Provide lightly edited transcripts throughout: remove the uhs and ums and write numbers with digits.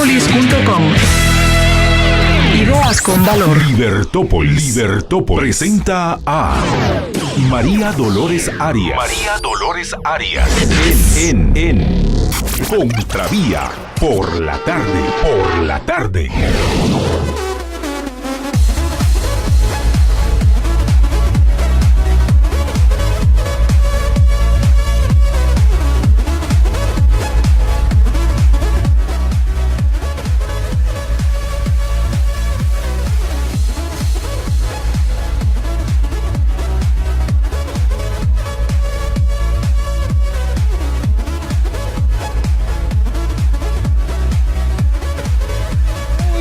Libertópolis.com. Ideas con valor. Libertópolis presenta a María Dolores Arias. María Dolores Arias. En Contravía por la tarde.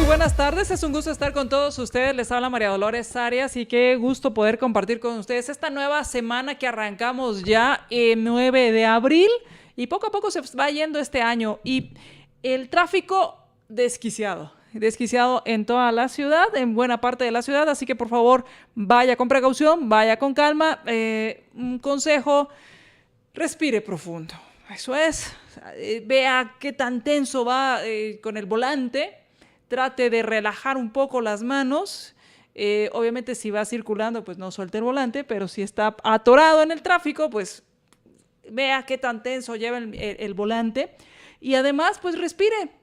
Buenas tardes, es un gusto estar con todos ustedes. Les habla María Dolores Arias y qué gusto poder compartir con ustedes esta nueva semana que arrancamos ya el 9 de abril y poco a poco se va yendo este año y el tráfico desquiciado en toda la ciudad, en buena parte de la ciudad, así que por favor vaya con precaución, vaya con calma. Un consejo, respire profundo, eso es, vea qué tan tenso va con el volante. Trate de relajar un poco las manos. Obviamente si va circulando, pues no suelte el volante, pero si está atorado en el tráfico, pues vea qué tan tenso lleva el volante. Y además, pues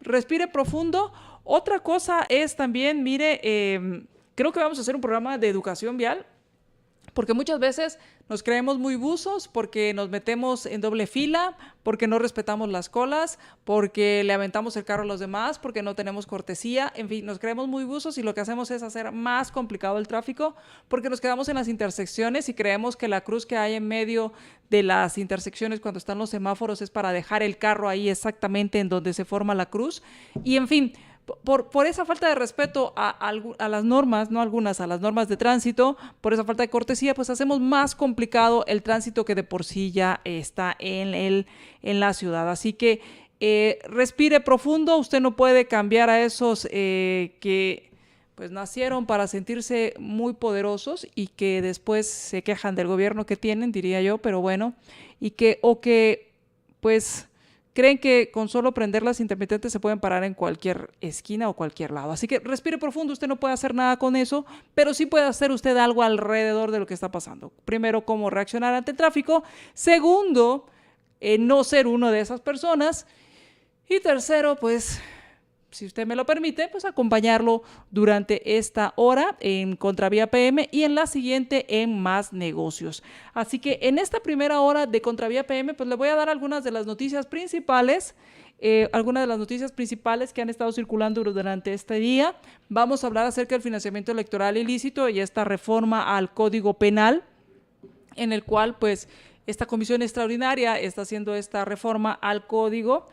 respire profundo. Otra cosa es también, mire, creo que vamos a hacer un programa de educación vial, porque muchas veces nos creemos muy buzos, porque nos metemos en doble fila, porque no respetamos las colas, porque le aventamos el carro a los demás, porque no tenemos cortesía, en fin, nos creemos muy buzos y lo que hacemos es hacer más complicado el tráfico, porque nos quedamos en las intersecciones y creemos que la cruz que hay en medio de las intersecciones cuando están los semáforos es para dejar el carro ahí exactamente en donde se forma la cruz, y en fin, por esa falta de respeto a las normas, no algunas, a las normas de tránsito, por esa falta de cortesía, pues hacemos más complicado el tránsito que de por sí ya está en la ciudad. Así que respire profundo, usted no puede cambiar a esos que pues nacieron para sentirse muy poderosos y que después se quejan del gobierno que tienen, diría yo, pero bueno, y que pues creen que con solo prender las intermitentes se pueden parar en cualquier esquina o cualquier lado. Así que respire profundo, usted no puede hacer nada con eso, pero sí puede hacer usted algo alrededor de lo que está pasando. Primero, cómo reaccionar ante el tráfico. Segundo, no ser uno de esas personas. Y tercero, pues, si usted me lo permite, pues acompañarlo durante esta hora en Contravía PM y en la siguiente en Más Negocios. Así que en esta primera hora de Contravía PM, pues le voy a dar algunas de las noticias principales, que han estado circulando durante este día. Vamos a hablar acerca del financiamiento electoral ilícito y esta reforma al Código Penal, en el cual, pues, esta comisión extraordinaria está haciendo esta reforma al Código.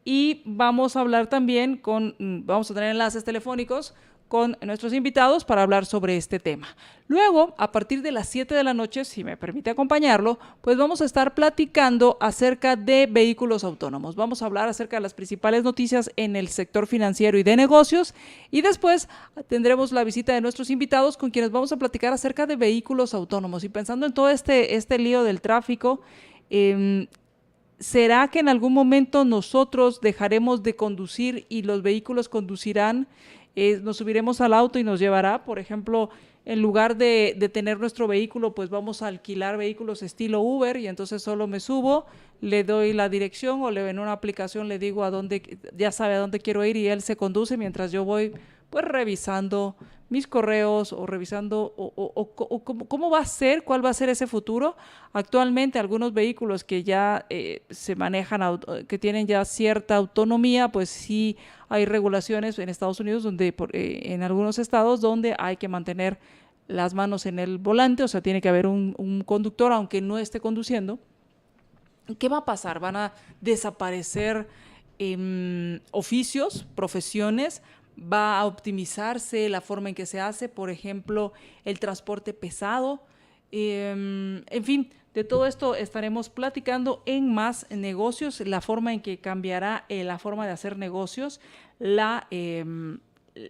Y vamos a hablar también vamos a tener enlaces telefónicos con nuestros invitados para hablar sobre este tema. Luego, a partir de las 7 de la noche, si me permite acompañarlo, pues vamos a estar platicando acerca de vehículos autónomos. Vamos a hablar acerca de las principales noticias en el sector financiero y de negocios y después tendremos la visita de nuestros invitados con quienes vamos a platicar acerca de vehículos autónomos. Y pensando en todo este lío del tráfico, ¿será que en algún momento nosotros dejaremos de conducir y los vehículos conducirán? Nos subiremos al auto y nos llevará, por ejemplo, en lugar de tener nuestro vehículo, pues vamos a alquilar vehículos estilo Uber y entonces solo me subo, le doy la dirección o en una aplicación le digo ya sabe a dónde quiero ir y él se conduce mientras yo voy pues revisando mis correos o revisando cómo va a ser, cuál va a ser ese futuro. Actualmente algunos vehículos que ya se manejan, que tienen ya cierta autonomía, pues sí hay regulaciones en Estados Unidos, en algunos estados donde hay que mantener las manos en el volante, o sea, tiene que haber un conductor aunque no esté conduciendo. ¿Qué va a pasar? ¿Van a desaparecer oficios, profesiones? ¿Va a optimizarse la forma en que se hace, por ejemplo, el transporte pesado? En fin, de todo esto estaremos platicando en Más Negocios, la forma en que cambiará la forma de hacer negocios,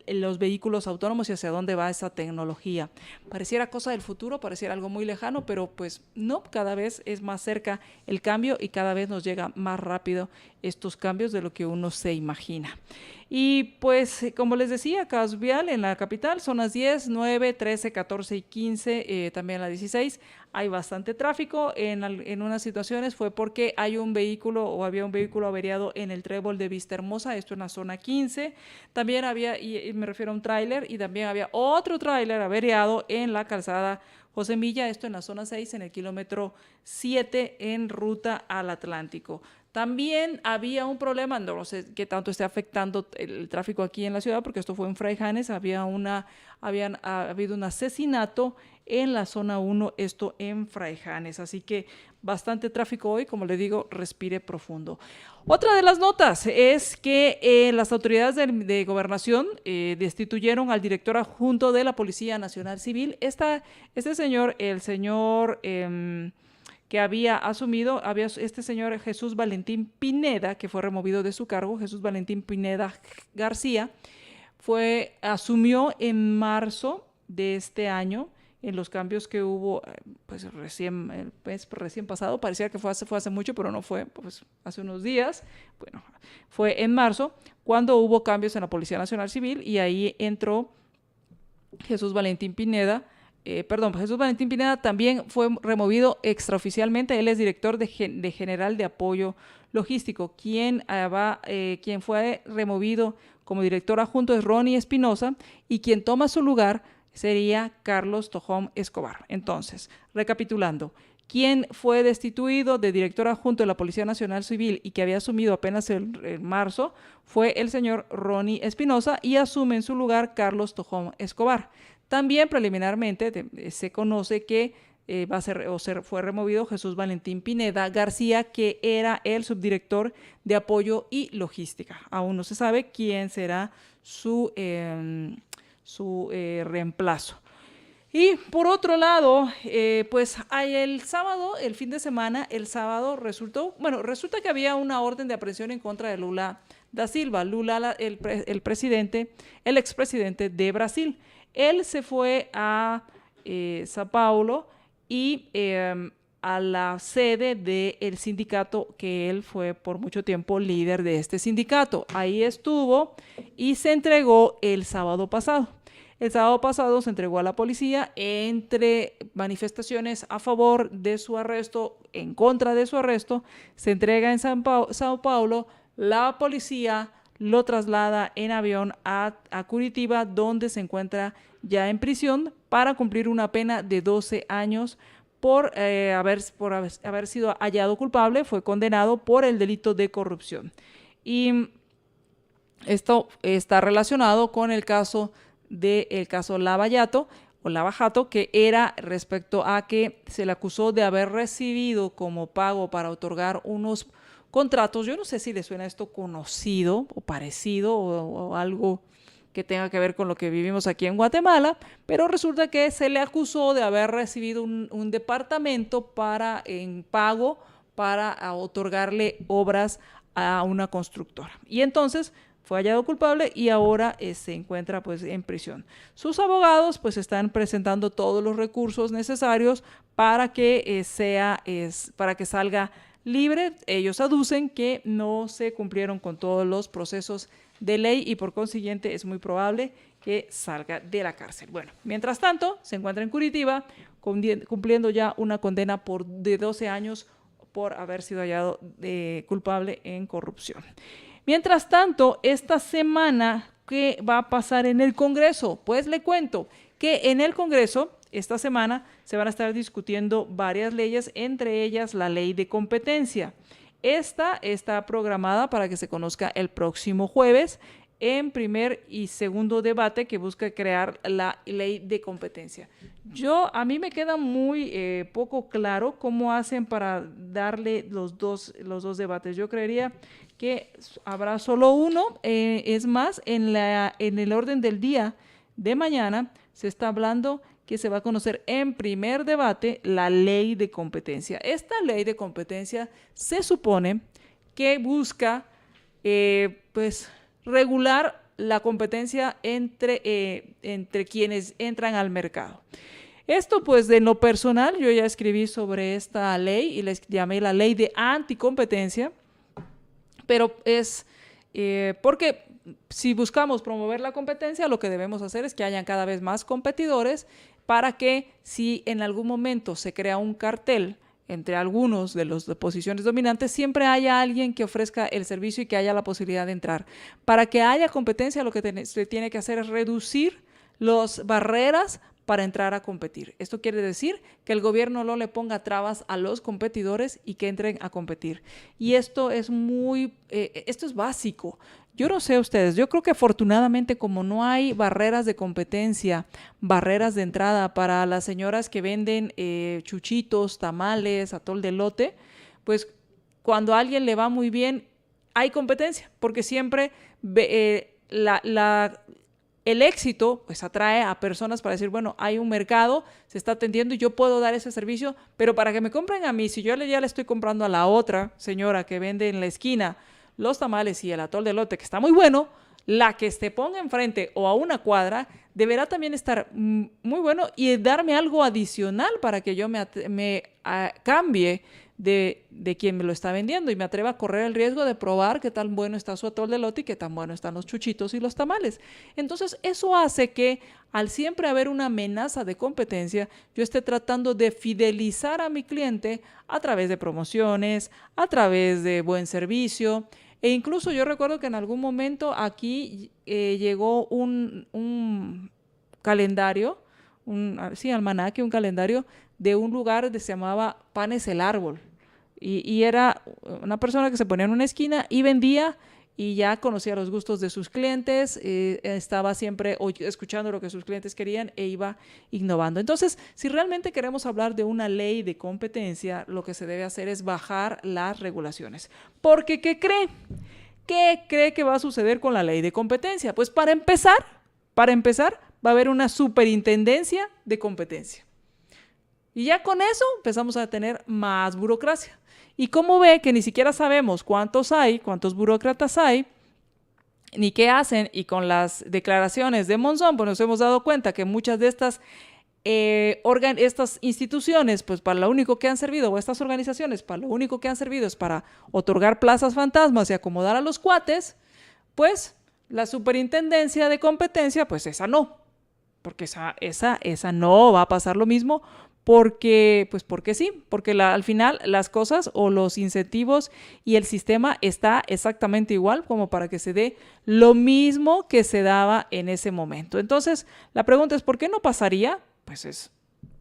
los vehículos autónomos y hacia dónde va esa tecnología. Pareciera cosa del futuro, pareciera algo muy lejano, pero pues no, cada vez es más cerca el cambio y cada vez nos llega más rápido estos cambios de lo que uno se imagina. Y pues, como les decía, caos vial en la capital, zonas 10, 9, 13, 14 y 15, también la 16, hay bastante tráfico. En unas situaciones fue porque había un vehículo averiado en el trébol de Vistahermosa, esto en la zona 15. También había, y me refiero a un tráiler, y también había otro tráiler averiado en la calzada José Milla, esto en la zona 6, en el kilómetro 7, en ruta al Atlántico. También había un problema, no sé qué tanto esté afectando el tráfico aquí en la ciudad, porque esto fue en Fraijanes, había habido un asesinato en la zona 1, esto en Fraijanes, así que bastante tráfico hoy, como le digo, respire profundo. Otra de las notas es que las autoridades de gobernación destituyeron al director adjunto de la Policía Nacional Civil. Este señor, el señor que había asumido, este señor Jesús Valentín Pineda, que fue removido de su cargo, Jesús Valentín Pineda García, asumió en marzo de este año, en los cambios que hubo pues recién pasado, parecía que fue hace mucho, pero no fue, pues hace unos días. Bueno, fue en marzo cuando hubo cambios en la Policía Nacional Civil, y ahí entró Jesús Valentín Pineda. Jesús Valentín Pineda también fue removido extraoficialmente. Él es director de General de Apoyo Logístico. Quien fue removido como director adjunto es Ronnie Espinosa, y quien toma su lugar sería Carlos Tojón Escobar. Entonces, recapitulando, quien fue destituido de director adjunto de la Policía Nacional Civil y que había asumido apenas en marzo fue el señor Ronnie Espinosa, y asume en su lugar Carlos Tojón Escobar. También preliminarmente se conoce que fue removido Jesús Valentín Pineda García, que era el subdirector de apoyo y logística. Aún no se sabe quién será su reemplazo. Y por otro lado, pues el fin de semana, resulta que había una orden de aprehensión en contra de Lula da Silva. Lula, el expresidente de Brasil. Él se fue a Sao Paulo y a la sede del sindicato, que él fue por mucho tiempo líder de este sindicato. Ahí estuvo y se entregó el sábado pasado. El sábado pasado se entregó a la policía entre manifestaciones a favor de su arresto, en contra de su arresto. Se entrega en Sao Paulo, la policía lo traslada en avión a Curitiba, donde se encuentra ya en prisión para cumplir una pena de 12 años por haber sido hallado culpable. Fue condenado por el delito de corrupción. Y esto está relacionado con el caso Lava Jato, que era respecto a que se le acusó de haber recibido como pago para otorgar unos contratos. Yo no sé si le suena esto conocido o parecido o algo que tenga que ver con lo que vivimos aquí en Guatemala, pero resulta que se le acusó de haber recibido un departamento en pago para otorgarle obras a una constructora. Y entonces fue hallado culpable y ahora se encuentra pues en prisión. Sus abogados pues están presentando todos los recursos necesarios para que salga libre. Ellos aducen que no se cumplieron con todos los procesos de ley y por consiguiente es muy probable que salga de la cárcel. Bueno, mientras tanto se encuentra en Curitiba cumpliendo ya una condena de 12 años por haber sido hallado culpable en corrupción. Mientras tanto, esta semana, ¿qué va a pasar en el Congreso? Pues le cuento que en el Congreso esta semana se van a estar discutiendo varias leyes, entre ellas la ley de competencia. Esta está programada para que se conozca el próximo jueves en primer y segundo debate, que busca crear la ley de competencia. A mí me queda muy poco claro cómo hacen para darle los dos debates. Yo creería que habrá solo uno. Es más, en el orden del día de mañana se está hablando que se va a conocer en primer debate la ley de competencia. Esta ley de competencia se supone que busca regular la competencia entre quienes entran al mercado. Esto pues de lo personal, yo ya escribí sobre esta ley y les llamé la ley de anticompetencia, pero es porque si buscamos promover la competencia, lo que debemos hacer es que hayan cada vez más competidores para que si en algún momento se crea un cartel entre algunos de las posiciones dominantes, siempre haya alguien que ofrezca el servicio y que haya la posibilidad de entrar. Para que haya competencia, lo que se tiene que hacer es reducir las barreras para entrar a competir. Esto quiere decir que el gobierno no le ponga trabas a los competidores y que entren a competir. Y esto es esto es básico. Yo no sé ustedes, yo creo que afortunadamente como no hay barreras de competencia, barreras de entrada para las señoras que venden chuchitos, tamales, atol de elote, pues cuando a alguien le va muy bien, hay competencia, porque siempre el éxito pues atrae a personas para decir, bueno, hay un mercado, se está atendiendo y yo puedo dar ese servicio, pero para que me compren a mí, si yo ya le estoy comprando a la otra señora que vende en la esquina los tamales y el atol de elote, que está muy bueno, la que se ponga enfrente o a una cuadra deberá también estar muy bueno y darme algo adicional para que yo me cambie de quien me lo está vendiendo y me atreva a correr el riesgo de probar qué tan bueno está su atol de elote y qué tan bueno están los chuchitos y los tamales. Entonces, eso hace que al siempre haber una amenaza de competencia, yo esté tratando de fidelizar a mi cliente a través de promociones, a través de buen servicio. E incluso yo recuerdo que en algún momento aquí llegó un calendario, almanaque, un calendario de un lugar que se llamaba Panes el Árbol. Y era una persona que se ponía en una esquina y vendía y ya conocía los gustos de sus clientes, estaba siempre escuchando lo que sus clientes querían e iba innovando. Entonces, si realmente queremos hablar de una ley de competencia, lo que se debe hacer es bajar las regulaciones. Porque, ¿qué cree? ¿Qué cree que va a suceder con la ley de competencia? Pues para empezar, va a haber una superintendencia de competencia. Y ya con eso empezamos a tener más burocracia. Y como ve que ni siquiera sabemos cuántos burócratas hay, ni qué hacen, y con las declaraciones de Monzón, pues nos hemos dado cuenta que muchas de estas instituciones, pues para lo único que han servido, o estas organizaciones, para lo único que han servido es para otorgar plazas fantasmas y acomodar a los cuates, pues la superintendencia de competencia, pues esa no, porque esa no va a pasar lo mismo, porque sí, porque al final las cosas o los incentivos y el sistema está exactamente igual como para que se dé lo mismo que se daba en ese momento. Entonces, la pregunta es, ¿por qué no pasaría? Pues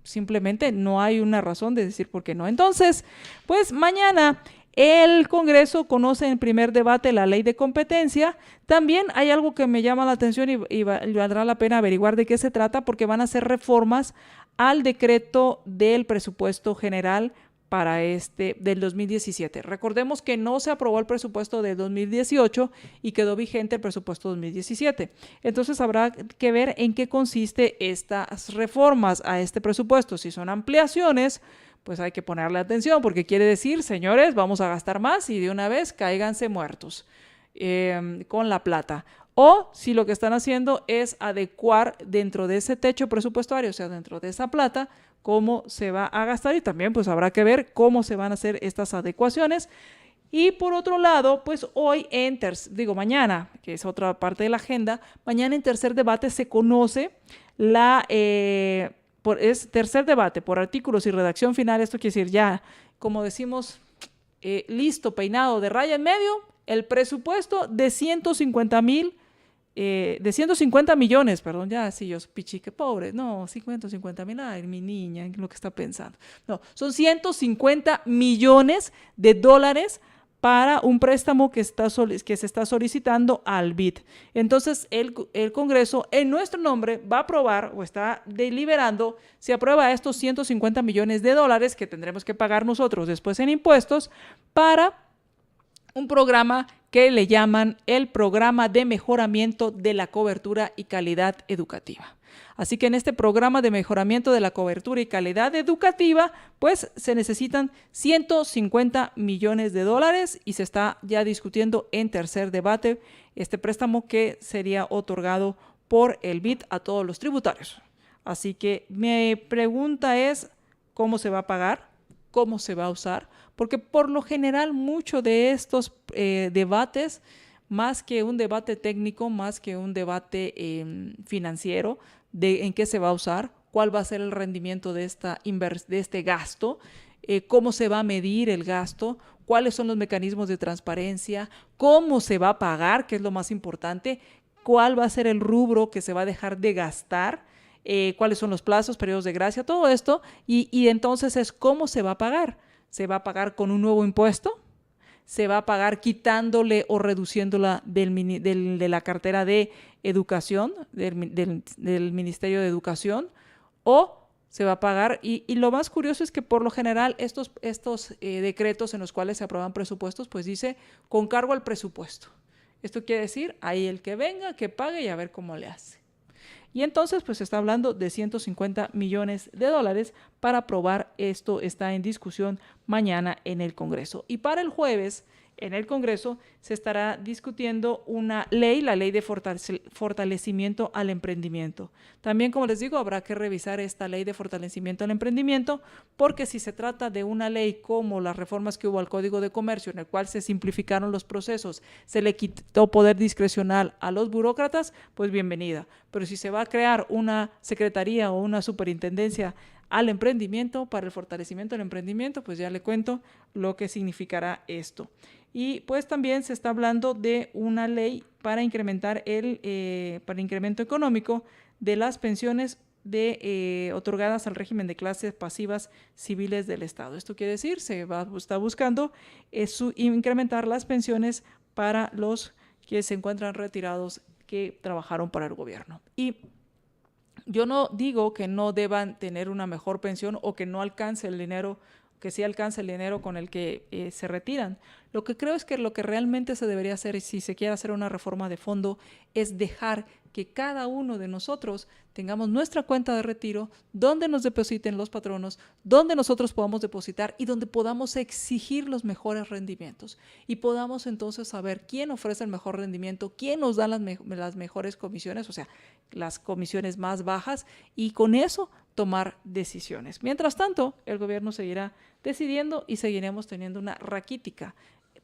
simplemente no hay una razón de decir por qué no. Entonces, pues mañana el Congreso conoce en primer debate la ley de competencia. También hay algo que me llama la atención y valdrá la pena averiguar de qué se trata, porque van a hacer reformas al decreto del presupuesto general para del 2017. Recordemos que no se aprobó el presupuesto de 2018 y quedó vigente el presupuesto 2017. Entonces habrá que ver en qué consiste estas reformas a este presupuesto. Si son ampliaciones, pues hay que ponerle atención, porque quiere decir, señores, vamos a gastar más y de una vez cáiganse muertos con la plata. O si lo que están haciendo es adecuar dentro de ese techo presupuestario, o sea, dentro de esa plata, cómo se va a gastar, y también pues habrá que ver cómo se van a hacer estas adecuaciones. Y por otro lado, pues mañana, que es otra parte de la agenda, mañana en tercer debate se conoce es tercer debate por artículos y redacción final. Esto quiere decir ya, como decimos, listo, peinado de raya en medio, el presupuesto de 150 millones, perdón, ya sí, yo pichique pobre, no, 150 mil, ay, mi niña, lo que está pensando. No, son 150 millones de dólares para un préstamo que se está solicitando al BID. Entonces, el Congreso, en nuestro nombre, va a aprobar o está deliberando si aprueba estos 150 millones de dólares que tendremos que pagar nosotros después en impuestos para un programa que le llaman el Programa de Mejoramiento de la Cobertura y Calidad Educativa. Así que en este programa de mejoramiento de la cobertura y calidad educativa, pues se necesitan 150 millones de dólares y se está ya discutiendo en tercer debate este préstamo que sería otorgado por el BID a todos los tributarios. Así que mi pregunta es, ¿cómo se va a pagar? ¿Cómo se va a usar? Porque por lo general muchos de estos debates más que un debate técnico, más que un debate financiero de en qué se va a usar, cuál va a ser el rendimiento de este gasto, cómo se va a medir el gasto, cuáles son los mecanismos de transparencia, cómo se va a pagar, que es lo más importante, cuál va a ser el rubro que se va a dejar de gastar, cuáles son los plazos, periodos de gracia, todo esto, y entonces es cómo se va a pagar. ¿Se va a pagar con un nuevo impuesto? ¿Se va a pagar quitándole o reduciéndola de la cartera de educación, del Ministerio de Educación? ¿O se va a pagar? Y lo más curioso es que por lo general estos decretos en los cuales se aprueban presupuestos, pues dice con cargo al presupuesto. Esto quiere decir, ahí el que venga, que pague y a ver cómo le hace. Y entonces, pues se está hablando de $150 millones para aprobar esto. Está en discusión mañana en el Congreso. Y para el jueves, en el Congreso, se estará discutiendo una ley, la ley de fortalecimiento al emprendimiento. También, como les digo, habrá que revisar esta ley de fortalecimiento al emprendimiento, porque si se trata de una ley como las reformas que hubo al Código de Comercio, en el cual se simplificaron los procesos, se le quitó poder discrecional a los burócratas, pues bienvenida. Pero si se va a crear una secretaría o una superintendencia al emprendimiento, para el fortalecimiento del emprendimiento, pues ya le cuento lo que significará esto. Y pues también se está hablando de una ley para incrementar para incremento económico de las pensiones otorgadas al régimen de clases pasivas civiles del Estado. Esto quiere decir, está buscando incrementar las pensiones para los que se encuentran retirados que trabajaron para el gobierno. Y yo no digo que no deban tener una mejor pensión o que no alcance el dinero, que sí alcance el dinero con el que se retiran. Lo que creo es que lo que realmente se debería hacer, si se quiere hacer una reforma de fondo, es dejar que cada uno de nosotros tengamos nuestra cuenta de retiro, donde nos depositen los patronos, donde nosotros podamos depositar y donde podamos exigir los mejores rendimientos. Y podamos entonces saber quién ofrece el mejor rendimiento, quién nos da las mejores comisiones, o sea, las comisiones más bajas, y con eso tomar decisiones. Mientras tanto, el gobierno seguirá decidiendo y seguiremos teniendo una raquítica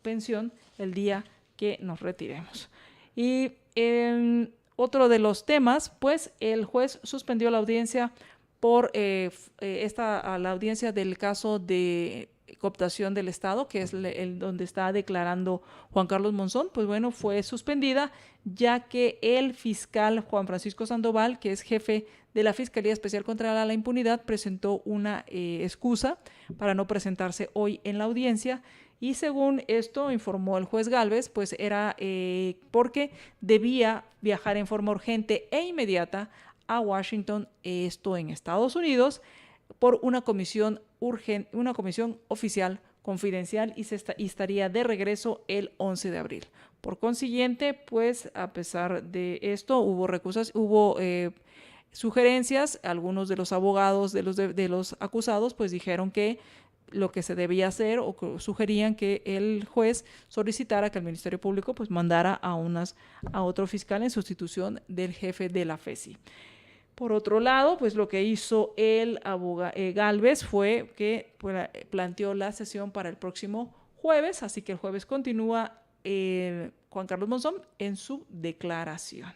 pensión el día que nos retiremos. Y otro de los temas, pues el juez suspendió la audiencia por la audiencia del caso de cooptación del Estado, que es donde está declarando Juan Carlos Monzón. Pues bueno, fue suspendida ya que el fiscal Juan Francisco Sandoval, que es jefe de la Fiscalía Especial contra la Impunidad, presentó una excusa para no presentarse hoy en la audiencia. Y según esto informó el juez Gálvez, pues era porque debía viajar en forma urgente e inmediata a Washington, esto en Estados Unidos, por una comisión oficial confidencial, y estaría de regreso el 11 de abril. Por consiguiente, pues a pesar de esto, hubo sugerencias. Algunos de los abogados de los acusados pues dijeron que lo que se debía hacer, o que sugerían que el juez solicitara que el Ministerio Público pues mandara a otro fiscal en sustitución del jefe de la FESI. Por otro lado, pues lo que hizo el Gálvez fue que planteó la sesión para el próximo jueves, así que el jueves continúa Juan Carlos Monzón en su declaración.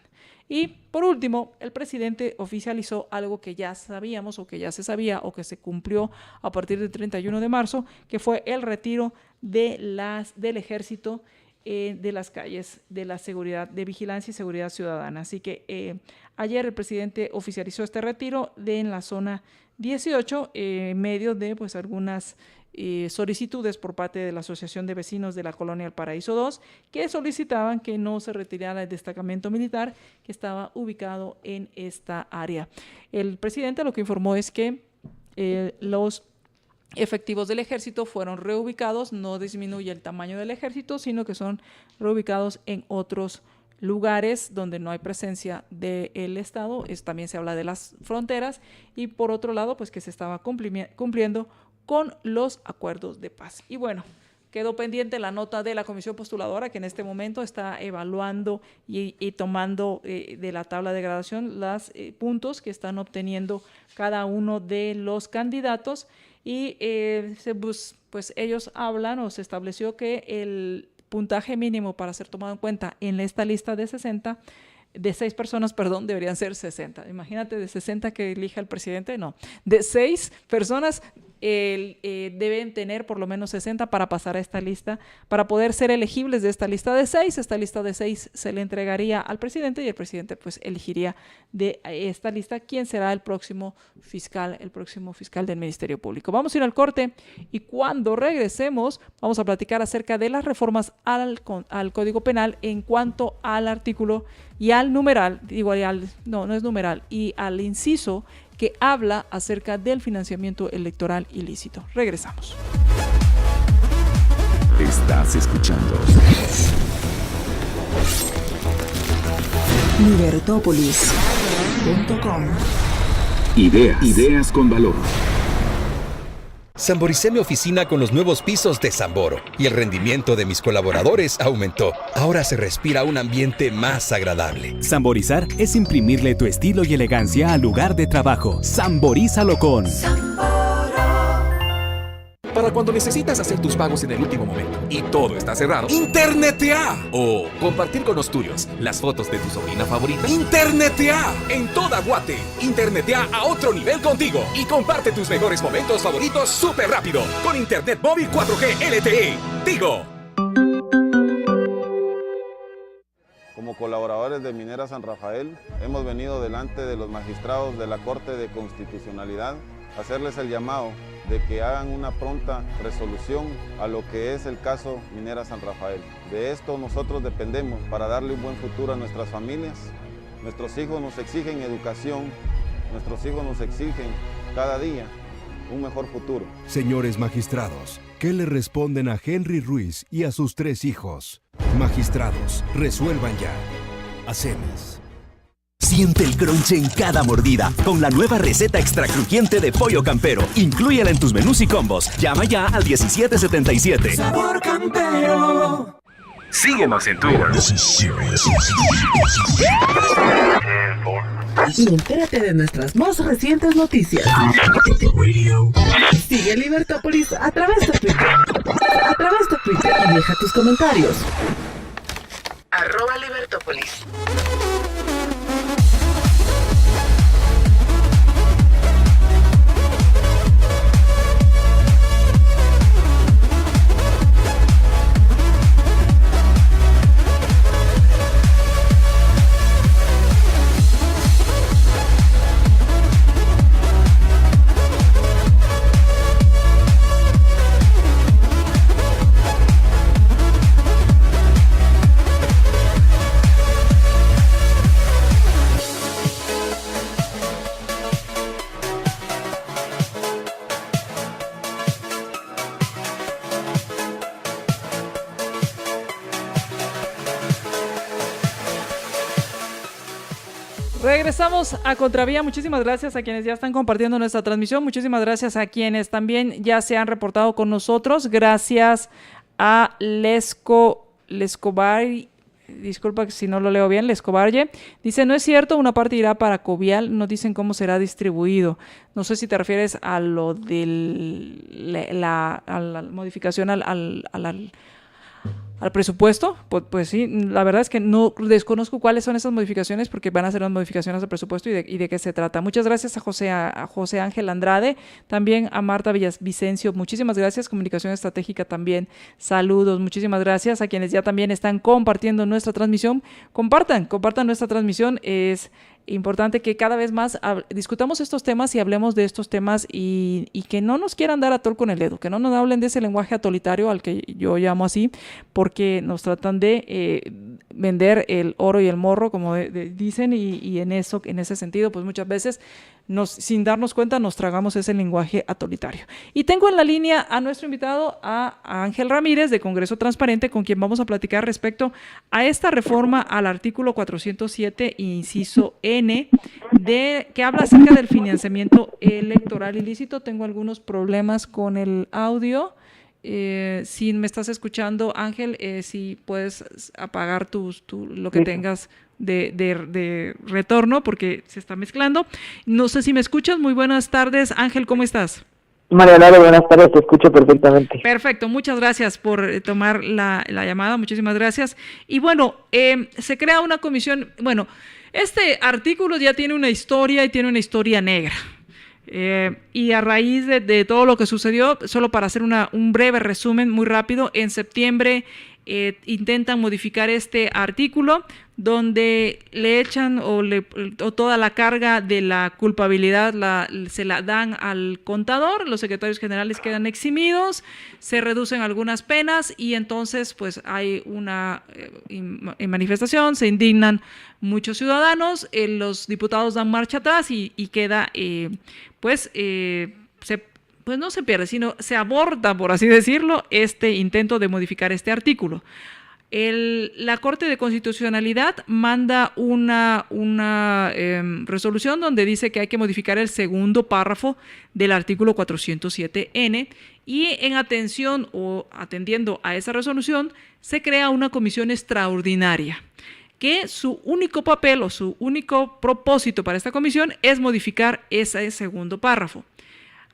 Y por último, el presidente oficializó algo que ya sabíamos, o que ya se sabía, o que se cumplió a partir del 31 de marzo, que fue el retiro del ejército de las calles, de la seguridad, de vigilancia y seguridad ciudadana. Así que ayer el presidente oficializó este retiro en la zona 18, en medio de pues algunas solicitudes por parte de la Asociación de Vecinos de la Colonia El Paraíso 2, que solicitaban que no se retirara el destacamento militar que estaba ubicado en esta área. El presidente lo que informó es que los efectivos del ejército fueron reubicados. No disminuye el tamaño del ejército, sino que son reubicados en otros lugares donde no hay presencia del Estado. También se habla de las fronteras. Y por otro lado, pues que se estaba cumpliendo con los acuerdos de paz. Y bueno, quedó pendiente la nota de la comisión postuladora, que en este momento está evaluando y tomando de la tabla de gradación los puntos que están obteniendo cada uno de los candidatos. Y pues ellos hablan, o se estableció que puntaje mínimo para ser tomado en cuenta en esta lista de 6 personas, deberían ser 60. Imagínate, de 60 que elija el presidente, no. De 6 personas deben tener por lo menos 60 para pasar a esta lista, para poder ser elegibles de esta lista de 6. Esta lista de 6 se le entregaría al presidente y el presidente pues elegiría de esta lista quién será el próximo fiscal del Ministerio Público. Vamos a ir al corte y cuando regresemos vamos a platicar acerca de las reformas al Código Penal en cuanto al artículo y al numeral, no es numeral, y al inciso que habla acerca del financiamiento electoral ilícito. Regresamos. Estás escuchando Libertópolis.com. Ideas con valor. Samboricé mi oficina con los nuevos pisos de Samboro y el rendimiento de mis colaboradores aumentó. Ahora se respira un ambiente más agradable. Samborizar es imprimirle tu estilo y elegancia al lugar de trabajo. Samborízalo con Para cuando necesitas hacer tus pagos en el último momento y todo está cerrado, ¡internetea! O compartir con los tuyos las fotos de tu sobrina favorita. ¡Internetea! En toda Guate, internetea a otro nivel contigo y comparte tus mejores momentos favoritos súper rápido con Internet Móvil 4G LTE. Tigo. Como colaboradores de Minera San Rafael, hemos venido delante de los magistrados de la Corte de Constitucionalidad a hacerles el llamado de que hagan una pronta resolución a lo que es el caso Minera San Rafael. De esto nosotros dependemos para darle un buen futuro a nuestras familias. Nuestros hijos nos exigen educación, nuestros hijos nos exigen cada día un mejor futuro. Señores magistrados, ¿qué le responden a Henry Ruiz y a sus 3 hijos? Magistrados, resuelvan ya. Hacemos. Siente el crunch en cada mordida con la nueva receta extra crujiente de Pollo Campero. Inclúyela en tus menús y combos. Llama ya al 1777. Sabor Campero. Síguenos en Twitter. Y entérate de nuestras más recientes noticias. Sigue Libertópolis a través de Twitter. Y deja tus comentarios. @Libertópolis. Regresamos a Contravía. Muchísimas gracias a quienes ya están compartiendo nuestra transmisión. Muchísimas gracias a quienes también ya se han reportado con nosotros. Gracias a Lescobar. Disculpa si no lo leo bien, Lescobarye. Dice, no es cierto, una parte irá para Covial, no dicen cómo será distribuido. No sé si te refieres a lo de la modificación al presupuesto. Pues sí, la verdad es que no desconozco cuáles son esas modificaciones porque van a ser las modificaciones al presupuesto y de qué se trata. Muchas gracias a José Ángel Andrade, también a Marta Villavicencio, muchísimas gracias. Comunicación Estratégica también, saludos, muchísimas gracias a quienes ya también están compartiendo nuestra transmisión. Compartan nuestra transmisión, es importante que cada vez más discutamos estos temas y hablemos de estos temas y que no nos quieran dar a tol con el dedo, que no nos hablen de ese lenguaje autoritario al que yo llamo así, porque nos tratan de vender el oro y el morro, como dicen, y en ese sentido, pues muchas veces sin darnos cuenta nos tragamos ese lenguaje autoritario. Y tengo en la línea a nuestro invitado, a Ángel Ramírez de Congreso Transparente, con quien vamos a platicar respecto a esta reforma al artículo 407, inciso N, que habla acerca del financiamiento electoral ilícito. Tengo algunos problemas con el audio. Si me estás escuchando, Ángel, si puedes apagar lo que tengas de retorno, porque se está mezclando. No sé si me escuchas. Muy buenas tardes, Ángel, ¿cómo estás? María Lara, buenas tardes, te escucho perfectamente. Perfecto, muchas gracias por tomar la llamada, muchísimas gracias. Y bueno, se crea una comisión, bueno, este artículo ya tiene una historia y tiene una historia negra. Y a raíz de todo lo que sucedió, solo para hacer un breve resumen muy rápido, en septiembre intentan modificar este artículo donde le echan o toda la carga de la culpabilidad se la dan al contador, los secretarios generales quedan eximidos, se reducen algunas penas y entonces pues hay una manifestación, se indignan muchos ciudadanos, los diputados dan marcha atrás y queda pues no se pierde, sino se aborta, por así decirlo, este intento de modificar este artículo. La Corte de Constitucionalidad manda una resolución donde dice que hay que modificar el segundo párrafo del artículo 407N y en atención o atendiendo a esa resolución se crea una comisión extraordinaria que su único papel o su único propósito para esta comisión es modificar ese segundo párrafo.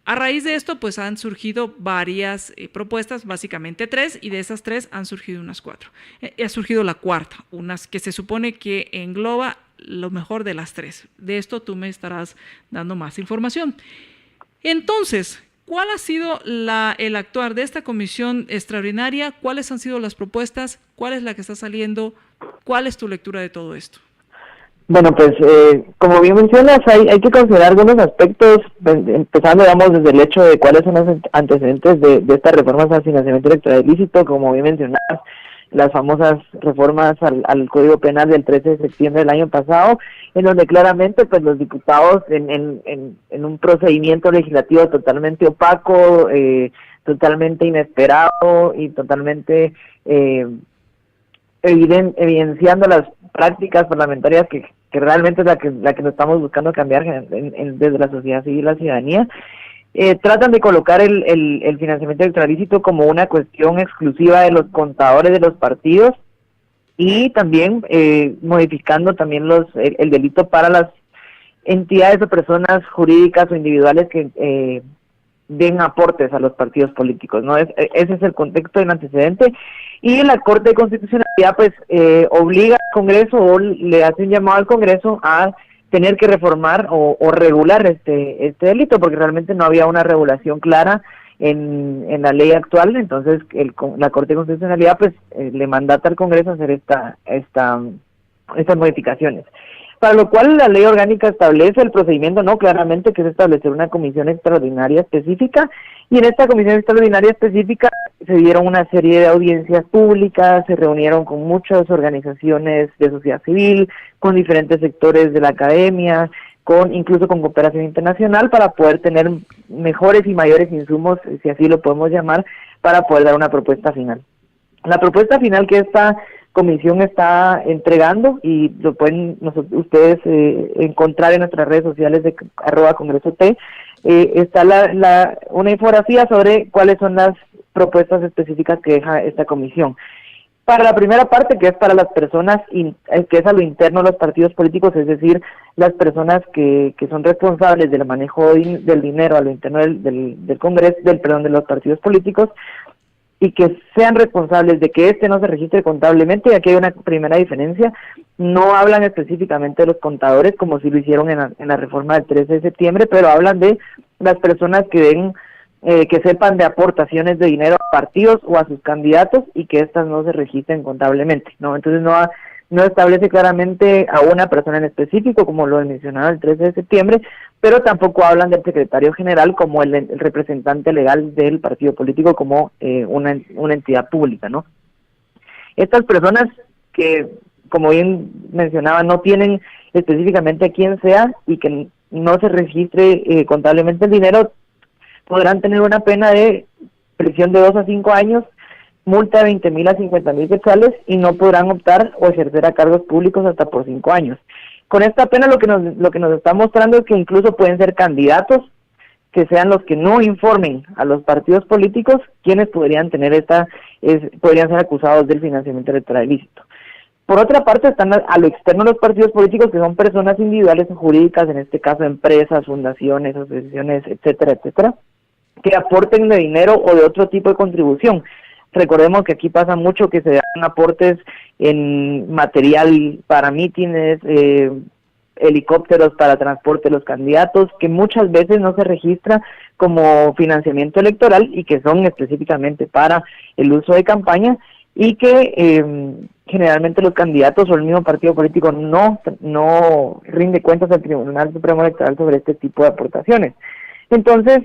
A raíz de esto, pues han surgido varias propuestas, básicamente 3, y de esas 3 han surgido unas 4. Ha surgido la cuarta, unas que se supone que engloba lo mejor de las 3. De esto tú me estarás dando más información. Entonces, ¿cuál ha sido el actuar de esta comisión extraordinaria? ¿Cuáles han sido las propuestas? ¿Cuál es la que está saliendo? ¿Cuál es tu lectura de todo esto? Bueno, pues como bien mencionas, hay que considerar algunos aspectos, empezando, digamos, desde el hecho de cuáles son los antecedentes de estas reformas al financiamiento electoral ilícito, como bien mencionabas, las famosas reformas al Código Penal del 13 de septiembre del año pasado, en donde claramente pues los diputados en un procedimiento legislativo totalmente opaco, totalmente inesperado y totalmente evidenciando las prácticas parlamentarias que realmente es la que nos estamos buscando cambiar desde la sociedad civil y la ciudadanía, tratan de colocar el financiamiento electoral ilícito como una cuestión exclusiva de los contadores de los partidos y también modificando también el delito para las entidades o personas jurídicas o individuales que den aportes a los partidos políticos, ¿no? Ese es el contexto del antecedente. Y la Corte de Constitucionalidad pues obliga al Congreso o le hace un llamado al Congreso a tener que reformar o regular este delito, porque realmente no había una regulación clara en la ley actual. Entonces la Corte de Constitucionalidad pues le mandata al Congreso hacer estas modificaciones. Para lo cual la ley orgánica establece el procedimiento, ¿no? Claramente, que es establecer una comisión extraordinaria específica, y en esta comisión extraordinaria específica se dieron una serie de audiencias públicas, se reunieron con muchas organizaciones de sociedad civil, con diferentes sectores de la academia, incluso con cooperación internacional, para poder tener mejores y mayores insumos, si así lo podemos llamar, para poder dar una propuesta final. La propuesta final que esta comisión está entregando, y lo pueden ustedes encontrar en nuestras redes sociales de @congresot, está una infografía sobre cuáles son las propuestas específicas que deja esta comisión. Para la primera parte, que es para las personas, que es a lo interno de los partidos políticos, es decir, las personas que son responsables del manejo del dinero a lo interno del Congreso, de los partidos políticos, y que sean responsables de que no se registre contablemente. Y aquí hay una primera diferencia: no hablan específicamente de los contadores como si lo hicieron en la reforma del 13 de septiembre, pero hablan de las personas que sepan de aportaciones de dinero a partidos o a sus candidatos y que estas no se registren contablemente, ¿no? Entonces no establece claramente a una persona en específico, como lo mencionaba el 13 de septiembre, pero tampoco hablan del secretario general como el representante legal del partido político, como una entidad pública, ¿no? Estas personas que, como bien mencionaba, no tienen específicamente a quién sea y que no se registre contablemente el dinero, podrán tener una pena de prisión de 2 a 5 años, multa de 20,000 a 50,000 quetzales, y no podrán optar o ejercer a cargos públicos hasta por 5 años. Con esta pena lo que nos está mostrando es que incluso pueden ser candidatos que sean los que no informen a los partidos políticos, quienes podrían podrían ser acusados del financiamiento electoral ilícito. Por otra parte, están a lo externo los partidos políticos, que son personas individuales o jurídicas, en este caso empresas, fundaciones, asociaciones, etcétera, etcétera, que aporten de dinero o de otro tipo de contribución. Recordemos que aquí pasa mucho que se dan aportes en material para mítines, helicópteros para transporte de los candidatos, que muchas veces no se registra como financiamiento electoral y que son específicamente para el uso de campaña, y que generalmente los candidatos o el mismo partido político no rinde cuentas al Tribunal Supremo Electoral sobre este tipo de aportaciones. Entonces,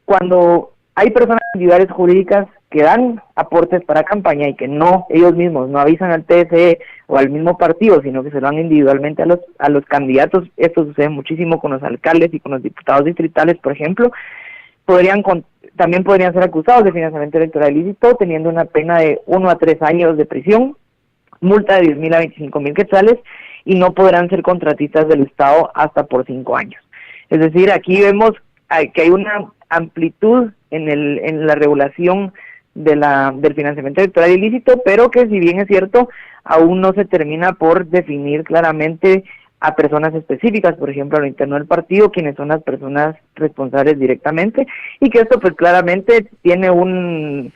cuando hay personas individuales jurídicas que dan aportes para campaña y que ellos mismos no avisan al TSE o al mismo partido, sino que se lo dan individualmente a los candidatos, esto sucede muchísimo con los alcaldes y con los diputados distritales, por ejemplo, también podrían ser acusados de financiamiento electoral ilícito, teniendo una pena de 1 a 3 años de prisión, multa de 10,000 a 25,000 quetzales, y no podrán ser contratistas del Estado hasta por 5 años. Es decir, aquí vemos que hay una amplitud en la regulación del financiamiento electoral ilícito, pero que, si bien es cierto, aún no se termina por definir claramente a personas específicas, por ejemplo, a lo interno del partido, quienes son las personas responsables directamente, y que esto pues claramente tiene un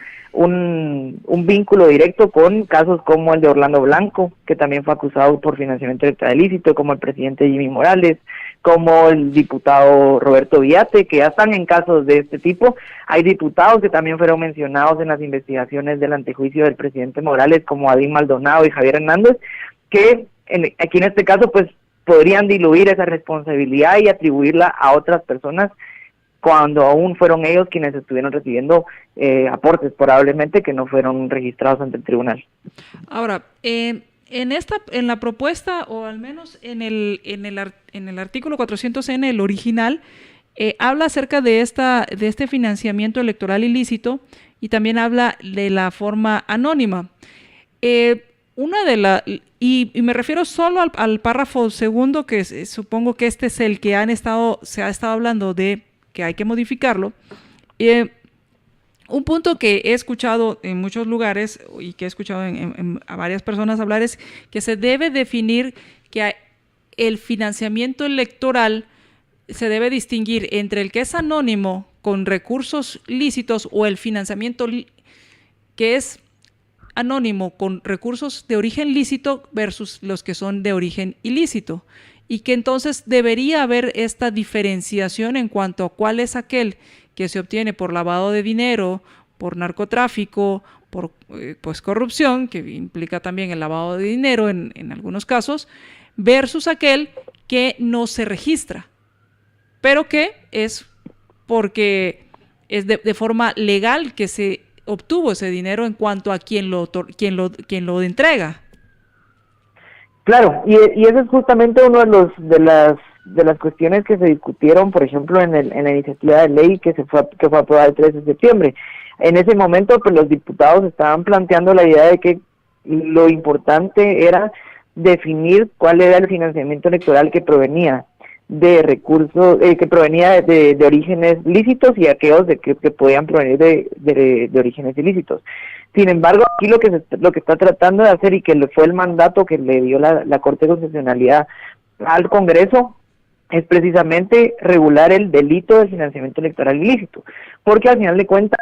vínculo directo con casos como el de Orlando Blanco, que también fue acusado por financiamiento electoral ilícito, como el presidente Jimmy Morales, como el diputado Roberto Villate, que ya están en casos de este tipo. Hay diputados que también fueron mencionados en las investigaciones del antejuicio del presidente Morales, como Adín Maldonado y Javier Hernández, que aquí en este caso pues podrían diluir esa responsabilidad y atribuirla a otras personas, cuando aún fueron ellos quienes estuvieron recibiendo aportes, probablemente, que no fueron registrados ante el tribunal. Ahora, en la propuesta, o al menos en el artículo 400N, el original, habla acerca de este financiamiento electoral ilícito, y también habla de la forma anónima. Y me refiero solo al párrafo segundo, que supongo que este es el que se ha estado hablando de que hay que modificarlo. Un punto que he escuchado en muchos lugares y que he escuchado a varias personas hablar es que se debe definir que el financiamiento electoral se debe distinguir entre el que es anónimo con recursos lícitos, o el financiamiento que es anónimo con recursos de origen lícito versus los que son de origen ilícito, y que entonces debería haber esta diferenciación en cuanto a cuál es aquel que se obtiene por lavado de dinero, por narcotráfico, por pues corrupción, que implica también el lavado de dinero en algunos casos, versus aquel que no se registra, pero que es porque es de forma legal que se obtuvo ese dinero en cuanto a quien lo entrega. Claro, y ese es justamente uno de las cuestiones que se discutieron, por ejemplo, en la iniciativa de ley que fue aprobada el 13 de septiembre. En ese momento, pues los diputados estaban planteando la idea de que lo importante era definir cuál era el financiamiento electoral que provenía de recursos, que provenía de orígenes lícitos, y aquellos que podían provenir de orígenes ilícitos. Sin embargo, aquí lo que está tratando de hacer, y que fue el mandato que le dio la Corte de Constitucionalidad al Congreso, es precisamente regular el delito de financiamiento electoral ilícito, porque al final de cuentas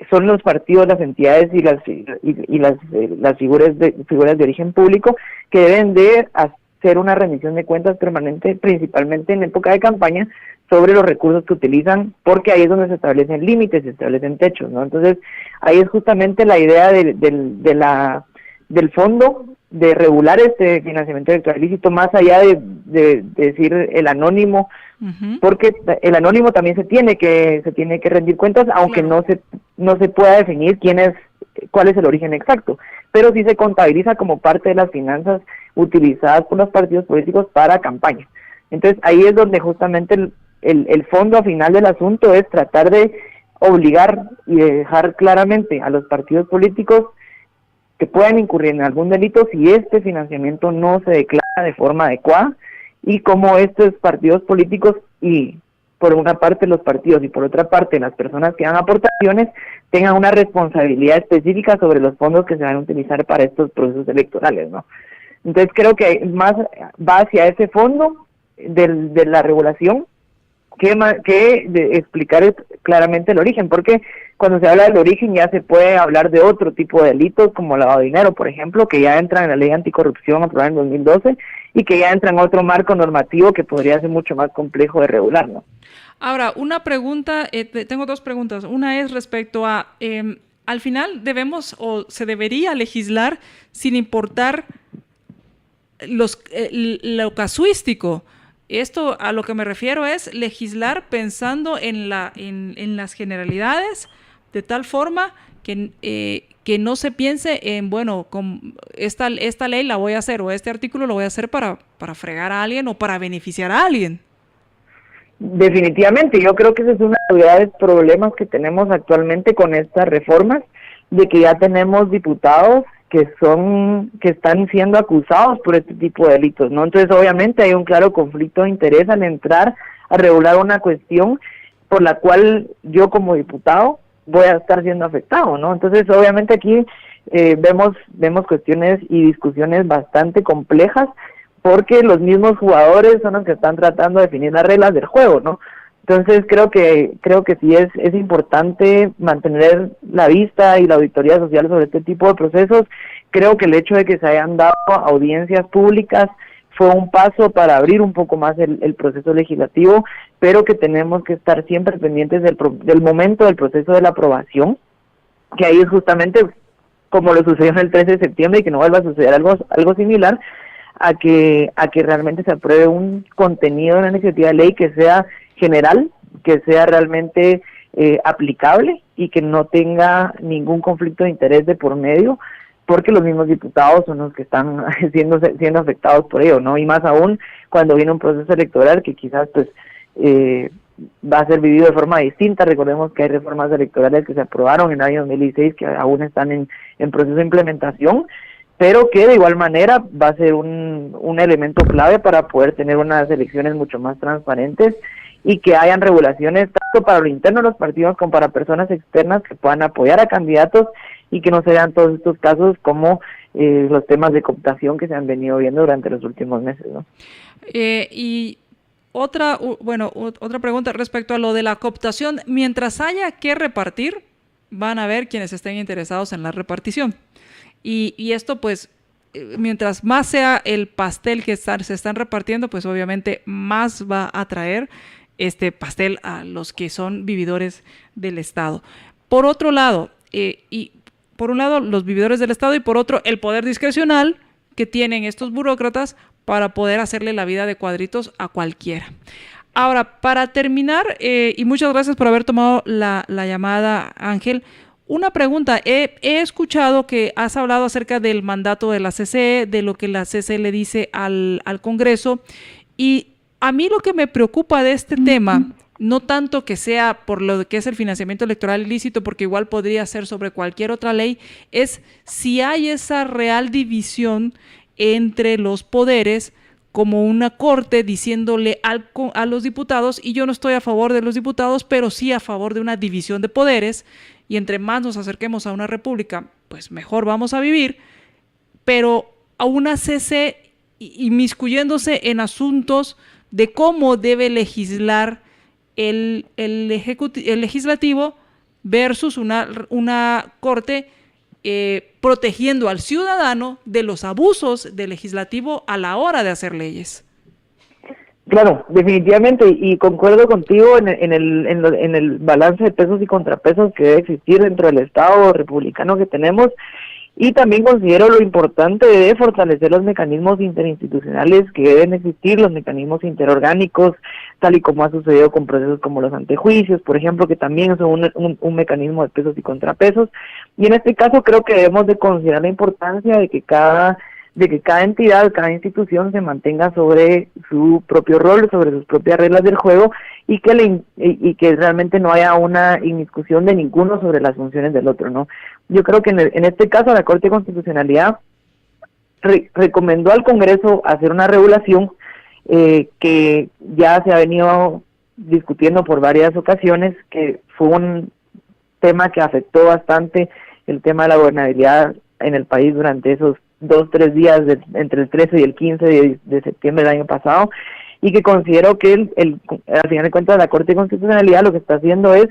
son los partidos, las entidades y las figuras de origen público que deben de hacer una rendición de cuentas permanente, principalmente en época de campaña, sobre los recursos que utilizan, porque ahí es donde se establecen límites, se establecen techos, ¿no? Entonces, ahí es justamente la idea del fondo, de regular este financiamiento electoral ilícito, más allá de decir el anónimo, porque el anónimo también se tiene que rendir cuentas, aunque no se pueda definir cuál es el origen exacto, pero sí se contabiliza como parte de las finanzas utilizadas por los partidos políticos para campaña. Entonces ahí es donde justamente el fondo final del asunto es tratar de obligar y de dejar claramente a los partidos políticos que puedan incurrir en algún delito si este financiamiento no se declara de forma adecuada, y como estos partidos políticos, y por una parte los partidos y por otra parte las personas que dan aportaciones, tengan una responsabilidad específica sobre los fondos que se van a utilizar para estos procesos electorales, ¿no? Entonces creo que más va hacia ese fondo de la regulación, explicar claramente el origen, porque cuando se habla del origen ya se puede hablar de otro tipo de delitos como lavado de dinero, por ejemplo, que ya entran en la ley anticorrupción aprobada en 2012 y que ya entra en otro marco normativo que podría ser mucho más complejo de regular, ¿no? Ahora, una pregunta, tengo dos preguntas. Una es respecto a, al final debemos o se debería legislar sin importar lo casuístico. Esto a lo que me refiero es legislar pensando en las generalidades, de tal forma que no se piense en, bueno, con esta ley la voy a hacer o este artículo lo voy a hacer para fregar a alguien o para beneficiar a alguien. Definitivamente, yo creo que ese es uno de los graves problemas que tenemos actualmente con estas reformas, de que ya tenemos diputados que están siendo acusados por este tipo de delitos, ¿no? Entonces, obviamente hay un claro conflicto de interés al entrar a regular una cuestión por la cual yo como diputado voy a estar siendo afectado, ¿no? Entonces, obviamente aquí vemos cuestiones y discusiones bastante complejas, porque los mismos jugadores son los que están tratando de definir las reglas del juego, ¿no? Entonces creo que sí es importante mantener la vista y la auditoría social sobre este tipo de procesos. Creo que el hecho de que se hayan dado audiencias públicas fue un paso para abrir un poco más el proceso legislativo, pero que tenemos que estar siempre pendientes del momento del proceso de la aprobación, que ahí es justamente como lo sucedió en el 13 de septiembre y que no vuelva a suceder algo similar, a que realmente se apruebe un contenido de una iniciativa de ley que sea general, que sea realmente aplicable y que no tenga ningún conflicto de interés de por medio, porque los mismos diputados son los que están siendo afectados por ello, ¿no? Y más aún cuando viene un proceso electoral que quizás pues va a ser vivido de forma distinta. Recordemos que hay reformas electorales que se aprobaron en el año 2016 que aún están en proceso de implementación, pero que de igual manera va a ser un elemento clave para poder tener unas elecciones mucho más transparentes y que hayan regulaciones tanto para lo interno de los partidos como para personas externas que puedan apoyar a candidatos y que no se vean todos estos casos como los temas de cooptación que se han venido viendo durante los últimos meses, ¿no? Y otra pregunta respecto a lo de la cooptación. Mientras haya que repartir, van a haber quienes estén interesados en la repartición. Y esto, pues, mientras más sea el pastel que se están repartiendo, pues obviamente más va a atraer este pastel a los que son vividores del Estado. Por otro lado, por un lado los vividores del Estado y por otro el poder discrecional que tienen estos burócratas para poder hacerle la vida de cuadritos a cualquiera. Ahora, para terminar, y muchas gracias por haber tomado la llamada, Ángel, una pregunta. He escuchado que has hablado acerca del mandato de la CCE, de lo que la CCE le dice al Congreso, y a mí lo que me preocupa de este tema, no tanto que sea por lo que es el financiamiento electoral ilícito, porque igual podría ser sobre cualquier otra ley, es si hay esa real división entre los poderes, como una corte diciéndole a los diputados, y yo no estoy a favor de los diputados, pero sí a favor de una división de poderes, y entre más nos acerquemos a una república, pues mejor vamos a vivir, pero a una CC inmiscuyéndose en asuntos de cómo debe legislar el legislativo versus una corte protegiendo al ciudadano de los abusos del legislativo a la hora de hacer leyes. Claro, definitivamente, y concuerdo contigo en el balance de pesos y contrapesos que debe existir dentro del Estado republicano que tenemos, y también considero lo importante de fortalecer los mecanismos interinstitucionales que deben existir, los mecanismos interorgánicos, tal y como ha sucedido con procesos como los antejuicios, por ejemplo, que también son un mecanismo de pesos y contrapesos, y en este caso creo que debemos de considerar la importancia de que cada entidad, cada institución se mantenga sobre su propio rol, sobre sus propias reglas del juego, y que realmente no haya una indiscusión de ninguno sobre las funciones del otro, ¿no? Yo creo que en este caso la Corte de Constitucionalidad recomendó al Congreso hacer una regulación que ya se ha venido discutiendo por varias ocasiones, que fue un tema que afectó bastante el tema de la gobernabilidad en el país durante esos 2-3 días entre el 13 y el 15 de septiembre del año pasado, y que considero que al final de cuentas la Corte de Constitucionalidad lo que está haciendo es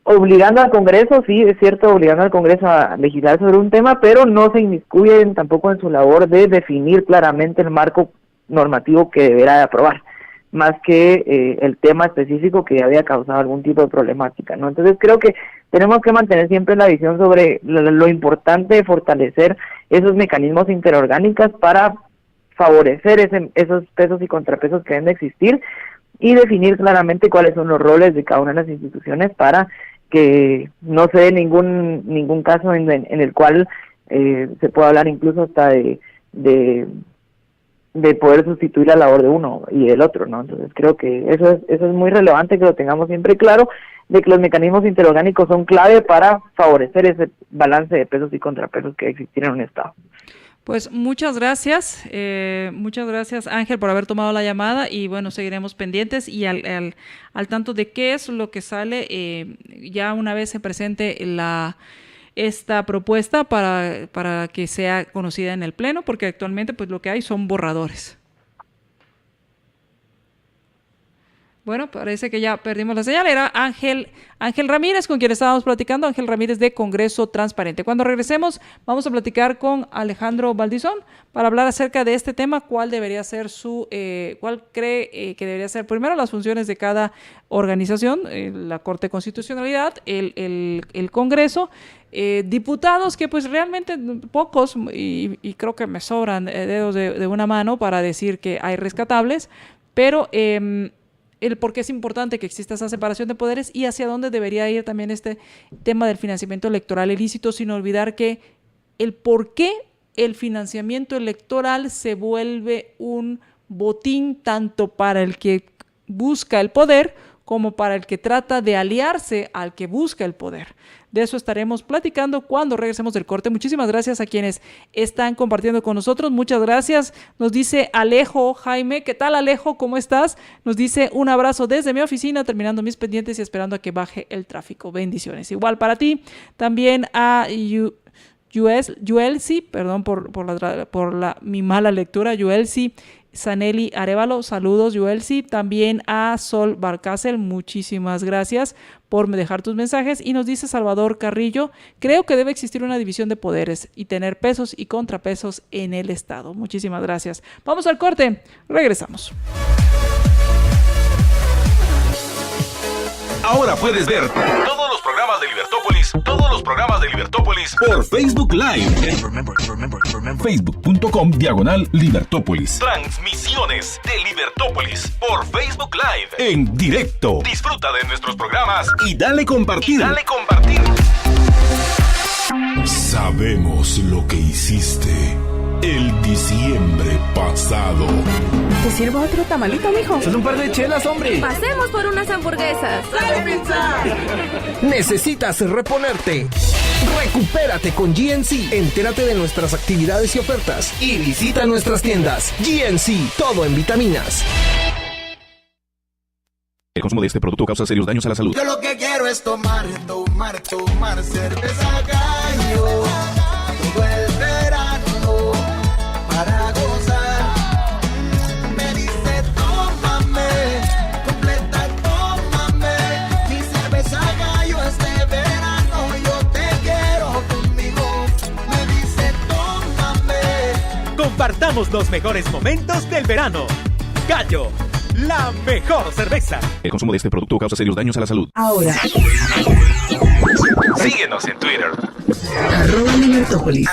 obligando al Congreso, sí, es cierto, obligando al Congreso a legislar sobre un tema, pero no se inmiscuyen tampoco en su labor de definir claramente el marco normativo que deberá de aprobar, más que el tema específico que había causado algún tipo de problemática, ¿no? Entonces creo que tenemos que mantener siempre la visión sobre lo importante de fortalecer esos mecanismos interorgánicos para favorecer esos pesos y contrapesos que deben de existir y definir claramente cuáles son los roles de cada una de las instituciones para que no se dé ningún caso en el cual se pueda hablar incluso hasta de poder sustituir la labor de uno y del otro, ¿no? Entonces creo que eso es muy relevante que lo tengamos siempre claro, de que los mecanismos interorgánicos son clave para favorecer ese balance de pesos y contrapesos que existir en un Estado. Pues muchas gracias Ángel por haber tomado la llamada y bueno, seguiremos pendientes y al tanto de qué es lo que sale ya una vez se presente esta propuesta para que sea conocida en el Pleno, porque actualmente pues lo que hay son borradores. Bueno, parece que ya perdimos la señal. Era Ángel Ramírez con quien estábamos platicando, Ángel Ramírez de Congreso Transparente. Cuando regresemos vamos a platicar con Alejandro Valdizón para hablar acerca de este tema, cuál debería ser cuál cree que debería ser primero las funciones de cada organización, la Corte de Constitucionalidad, el Congreso, diputados que pues realmente pocos y creo que me sobran dedos de una mano para decir que hay rescatables, pero el por qué es importante que exista esa separación de poderes y hacia dónde debería ir también este tema del financiamiento electoral ilícito, sin olvidar que el por qué el financiamiento electoral se vuelve un botín tanto para el que busca el poder como para el que trata de aliarse al que busca el poder. De eso estaremos platicando cuando regresemos del corte. Muchísimas gracias a quienes están compartiendo con nosotros. Muchas gracias. Nos dice Alejo Jaime. ¿Qué tal, Alejo? ¿Cómo estás? Nos dice un abrazo desde mi oficina, terminando mis pendientes y esperando a que baje el tráfico. Bendiciones. Igual para ti. También a Yuelsi, perdón por mi mala lectura, Yuelsi Saneli Arevalo, saludos Yuelsi, también a Sol Barcácel, muchísimas gracias por dejar tus mensajes, y nos dice Salvador Carrillo, creo que debe existir una división de poderes y tener pesos y contrapesos en el Estado. Muchísimas gracias. Vamos al corte, regresamos. Ahora puedes ver todos los programas de Libertópolis por Facebook Live. Facebook.com/Libertópolis. Transmisiones de Libertópolis por Facebook Live. En directo. Disfruta de nuestros programas y dale compartir. Sabemos lo que hiciste el diciembre pasado. ¿Te sirvo otro tamalito, mijo? Son un par de chelas, hombre. Pasemos por unas hamburguesas. ¡Sale pizza! Necesitas reponerte. Recupérate con GNC. Entérate de nuestras actividades y ofertas. Y visita nuestras tiendas. GNC, todo en vitaminas. El consumo de este producto causa serios daños a la salud. Yo lo que quiero es tomar cerveza Gallo. Todo el verano para gozar. Me dice tómame, completa tómame. Mi cerveza Gallo este verano yo te quiero conmigo. Me dice tómame. Compartamos los mejores momentos del verano. Gallo, la mejor cerveza. El consumo de este producto causa serios daños a la salud. Ahora. Síguenos en Twitter. @Libertópolis.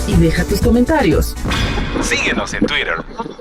Y deja tus comentarios. Síguenos en Twitter.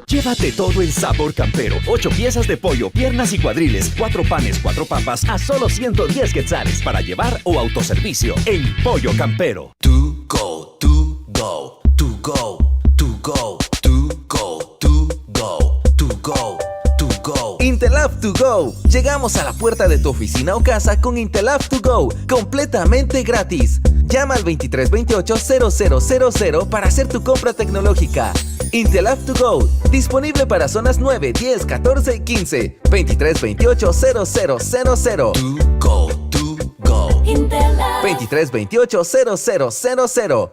Llévate todo el sabor campero. 8 piezas de pollo, piernas y cuadriles, 4 panes, 4 papas a solo 110 quetzales para llevar o autoservicio en Pollo Campero. To go, to go, to go, to go, to go, to go, to go, to go. Intelab to go. Llegamos a la puerta de tu oficina o casa con Intelab to go, completamente gratis. Llama al 2328-0000 para hacer tu compra tecnológica. Intelab to go, disponible para zonas 9, 10, 14 y 15. 2328-0000. To go, to go. Intelab. 2328-0000.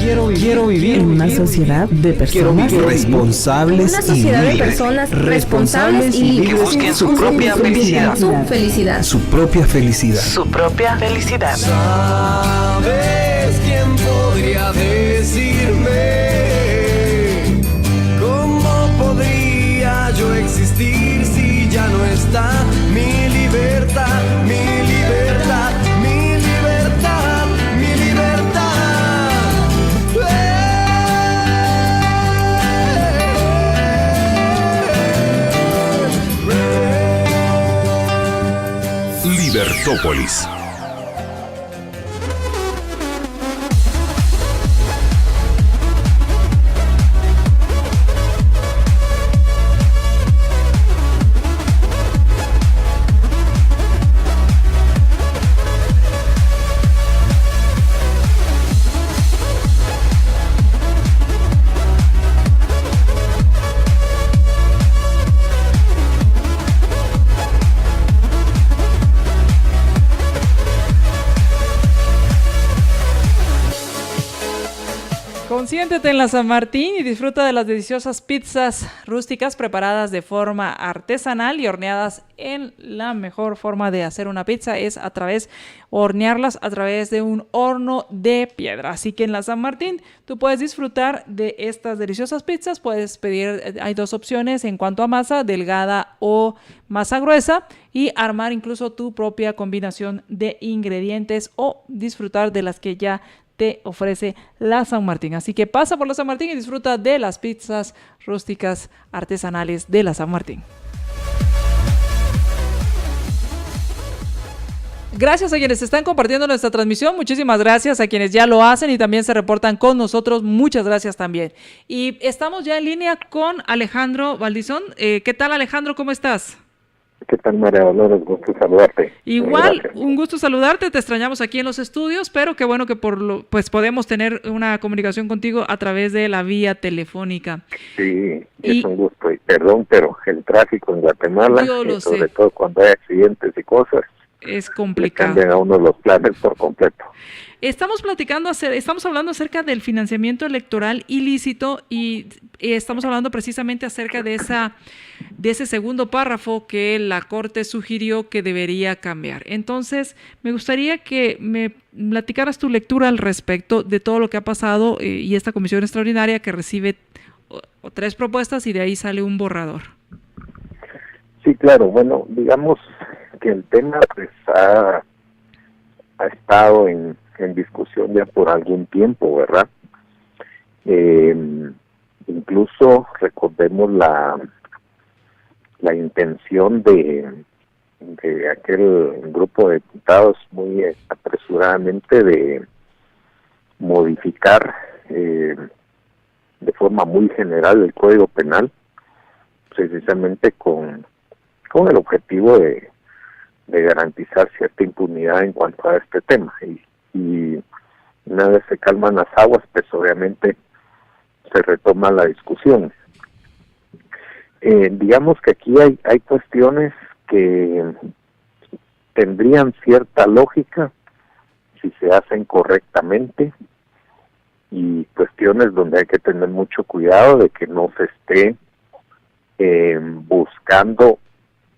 Quiero vivir en una sociedad de personas responsables Una sociedad de personas responsables y libres. que busquen su propia felicidad. Su felicidad. Su propia felicidad. su propia felicidad. ¿Sabes quién podría decirme cómo podría yo existir si ya no está mi libertad, mi libertad, mi libertad, mi libertad? Libertópolis. Consiéntete en la San Martín y disfruta de las deliciosas pizzas rústicas preparadas de forma artesanal y horneadas en la mejor forma de hacer una pizza es hornearlas a través de un horno de piedra. Así que en la San Martín tú puedes disfrutar de estas deliciosas pizzas. Puedes pedir, hay dos opciones en cuanto a masa, delgada o masa gruesa, y armar incluso tu propia combinación de ingredientes o disfrutar de las que ya te ofrece la San Martín. Así que pasa por la San Martín y disfruta de las pizzas rústicas artesanales de la San Martín. Gracias a quienes están compartiendo nuestra transmisión, muchísimas gracias a quienes ya lo hacen y también se reportan con nosotros, muchas gracias también. Y estamos ya en línea con Alejandro Valdizón. ¿Qué tal, Alejandro? ¿Cómo estás? ¿Qué tal, María Dolores? Gusto saludarte. Igual, Gracias. un gusto saludarte, te extrañamos aquí en los estudios, pero qué bueno que pues podemos tener una comunicación contigo a través de la vía telefónica. Sí, es un gusto, y perdón, pero el tráfico en Guatemala, sobre todo cuando hay accidentes y cosas, es complicado. Le cambian a uno los planes por completo. Estamos hablando acerca del financiamiento electoral ilícito y estamos hablando precisamente acerca de ese segundo párrafo que la Corte sugirió que debería cambiar. Entonces, me gustaría que me platicaras tu lectura al respecto de todo lo que ha pasado y esta comisión extraordinaria que recibe 3 propuestas y de ahí sale un borrador. Sí, claro. Bueno, digamos que el tema pues ha estado en discusión ya por algún tiempo, ¿verdad? Incluso recordemos la intención de aquel grupo de diputados muy apresuradamente de modificar de forma muy general el Código Penal, precisamente con el objetivo de garantizar cierta impunidad en cuanto a este tema. Y una vez se calman las aguas, pues obviamente se retoma la discusión. Digamos que aquí hay cuestiones que tendrían cierta lógica si se hacen correctamente, y cuestiones donde hay que tener mucho cuidado de que no se esté buscando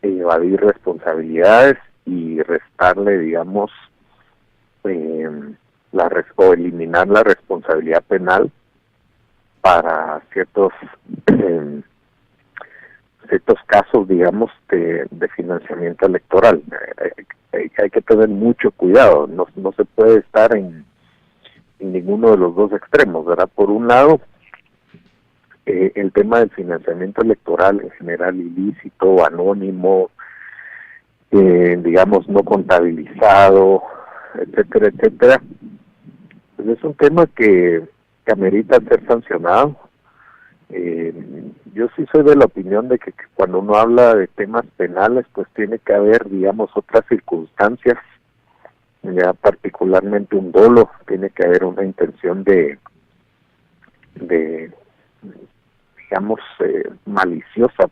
evadir responsabilidades y restarle, digamos, o eliminar la responsabilidad penal para ciertos casos, digamos, de financiamiento electoral. Hay que tener mucho cuidado, no se puede estar en ninguno de los dos extremos, ¿verdad? Por un lado, el tema del financiamiento electoral en general ilícito, anónimo, digamos, no contabilizado, etcétera, etcétera, pues es un tema que amerita ser sancionado. Yo sí soy de la opinión de que cuando uno habla de temas penales, pues tiene que haber, digamos, otras circunstancias, ya particularmente un dolo, tiene que haber una intención de digamos, maliciosa,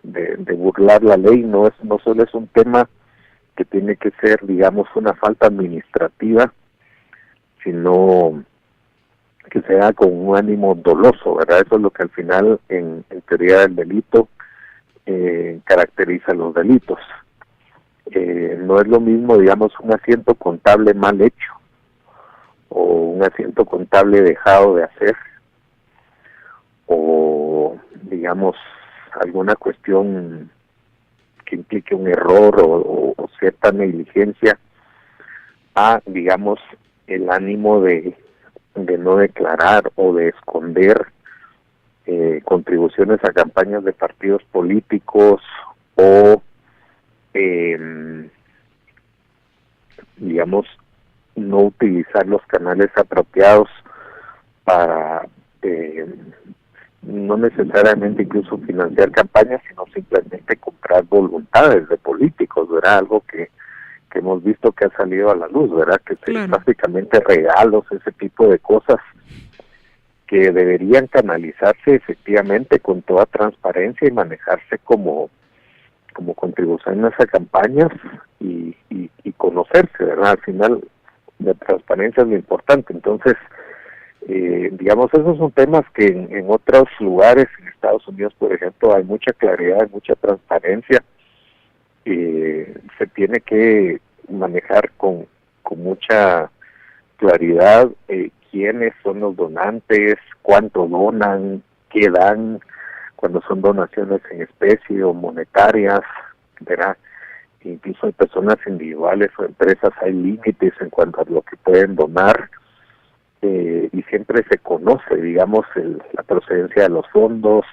de burlar la ley. No solo es un tema que tiene que ser, digamos, una falta administrativa, sino que se haga con un ánimo doloso, ¿verdad? Eso es lo que al final en teoría del delito caracteriza los delitos. No es lo mismo, digamos, un asiento contable mal hecho o un asiento contable dejado de hacer, o digamos alguna cuestión que implique un error o cierta negligencia, a digamos el ánimo de no declarar o de esconder contribuciones a campañas de partidos políticos o digamos no utilizar los canales apropiados para no necesariamente incluso financiar campañas, sino simplemente comprar voluntades de políticos, ¿verdad? Algo que hemos visto que ha salido a la luz, ¿verdad? Que Claro. Básicamente regalos, ese tipo de cosas que deberían canalizarse efectivamente con toda transparencia y manejarse como contribuciones a campañas y conocerse, ¿verdad? Al final la transparencia es lo importante. Entonces, digamos, esos son temas que en otros lugares, en Estados Unidos, por ejemplo, hay mucha claridad, hay mucha transparencia. Se tiene que manejar con mucha claridad quiénes son los donantes, cuánto donan, qué dan, cuando son donaciones en especie o monetarias, ¿verdad? Incluso hay personas individuales o empresas, hay límites en cuanto a lo que pueden donar, y siempre se conoce, digamos, la procedencia de los fondos,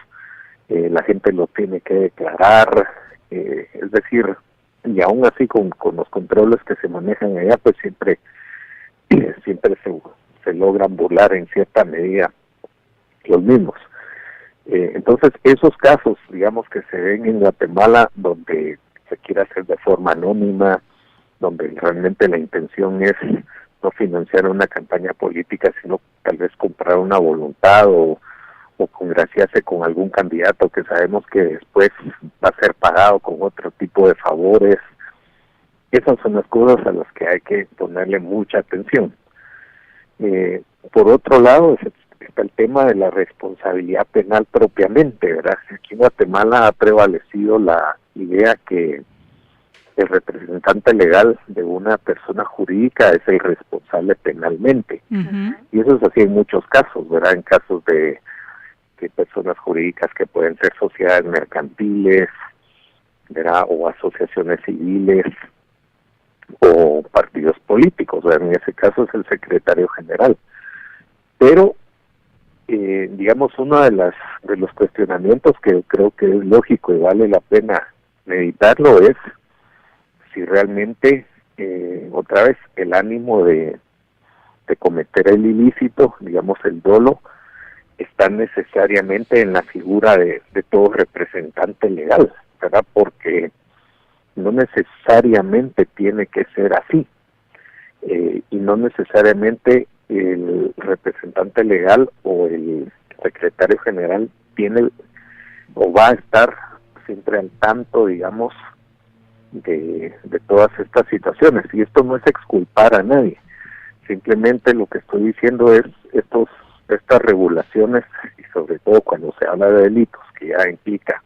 la gente lo tiene que declarar, es decir, y aún así con los controles que se manejan allá, pues siempre se logran burlar en cierta medida los mismos. Entonces, esos casos, digamos, que se ven en Guatemala, donde se quiere hacer de forma anónima, donde realmente la intención es no financiar una campaña política, sino tal vez comprar una voluntad o congraciarse con algún candidato que sabemos que después va a ser pagado con otro tipo de favores. Esas son las cosas a las que hay que ponerle mucha atención. Por otro lado, está el tema de la responsabilidad penal propiamente, ¿verdad? Aquí en Guatemala ha prevalecido la idea que el representante legal de una persona jurídica es el responsable penalmente. Y eso es así en muchos casos, ¿verdad? En casos de personas jurídicas que pueden ser sociedades mercantiles, ¿verdad? O asociaciones civiles o partidos políticos, ¿verdad? En ese caso es el secretario general. Pero digamos, uno de los cuestionamientos que creo que es lógico y vale la pena meditarlo es si realmente otra vez el ánimo de cometer el ilícito, digamos el dolo, está necesariamente en la figura de todo representante legal, ¿verdad? Porque no necesariamente tiene que ser así, y no necesariamente el representante legal o el secretario general tiene o va a estar siempre al tanto, digamos, de todas estas situaciones. Y esto no es exculpar a nadie, simplemente lo que estoy diciendo es estas regulaciones, y sobre todo cuando se habla de delitos que ya implica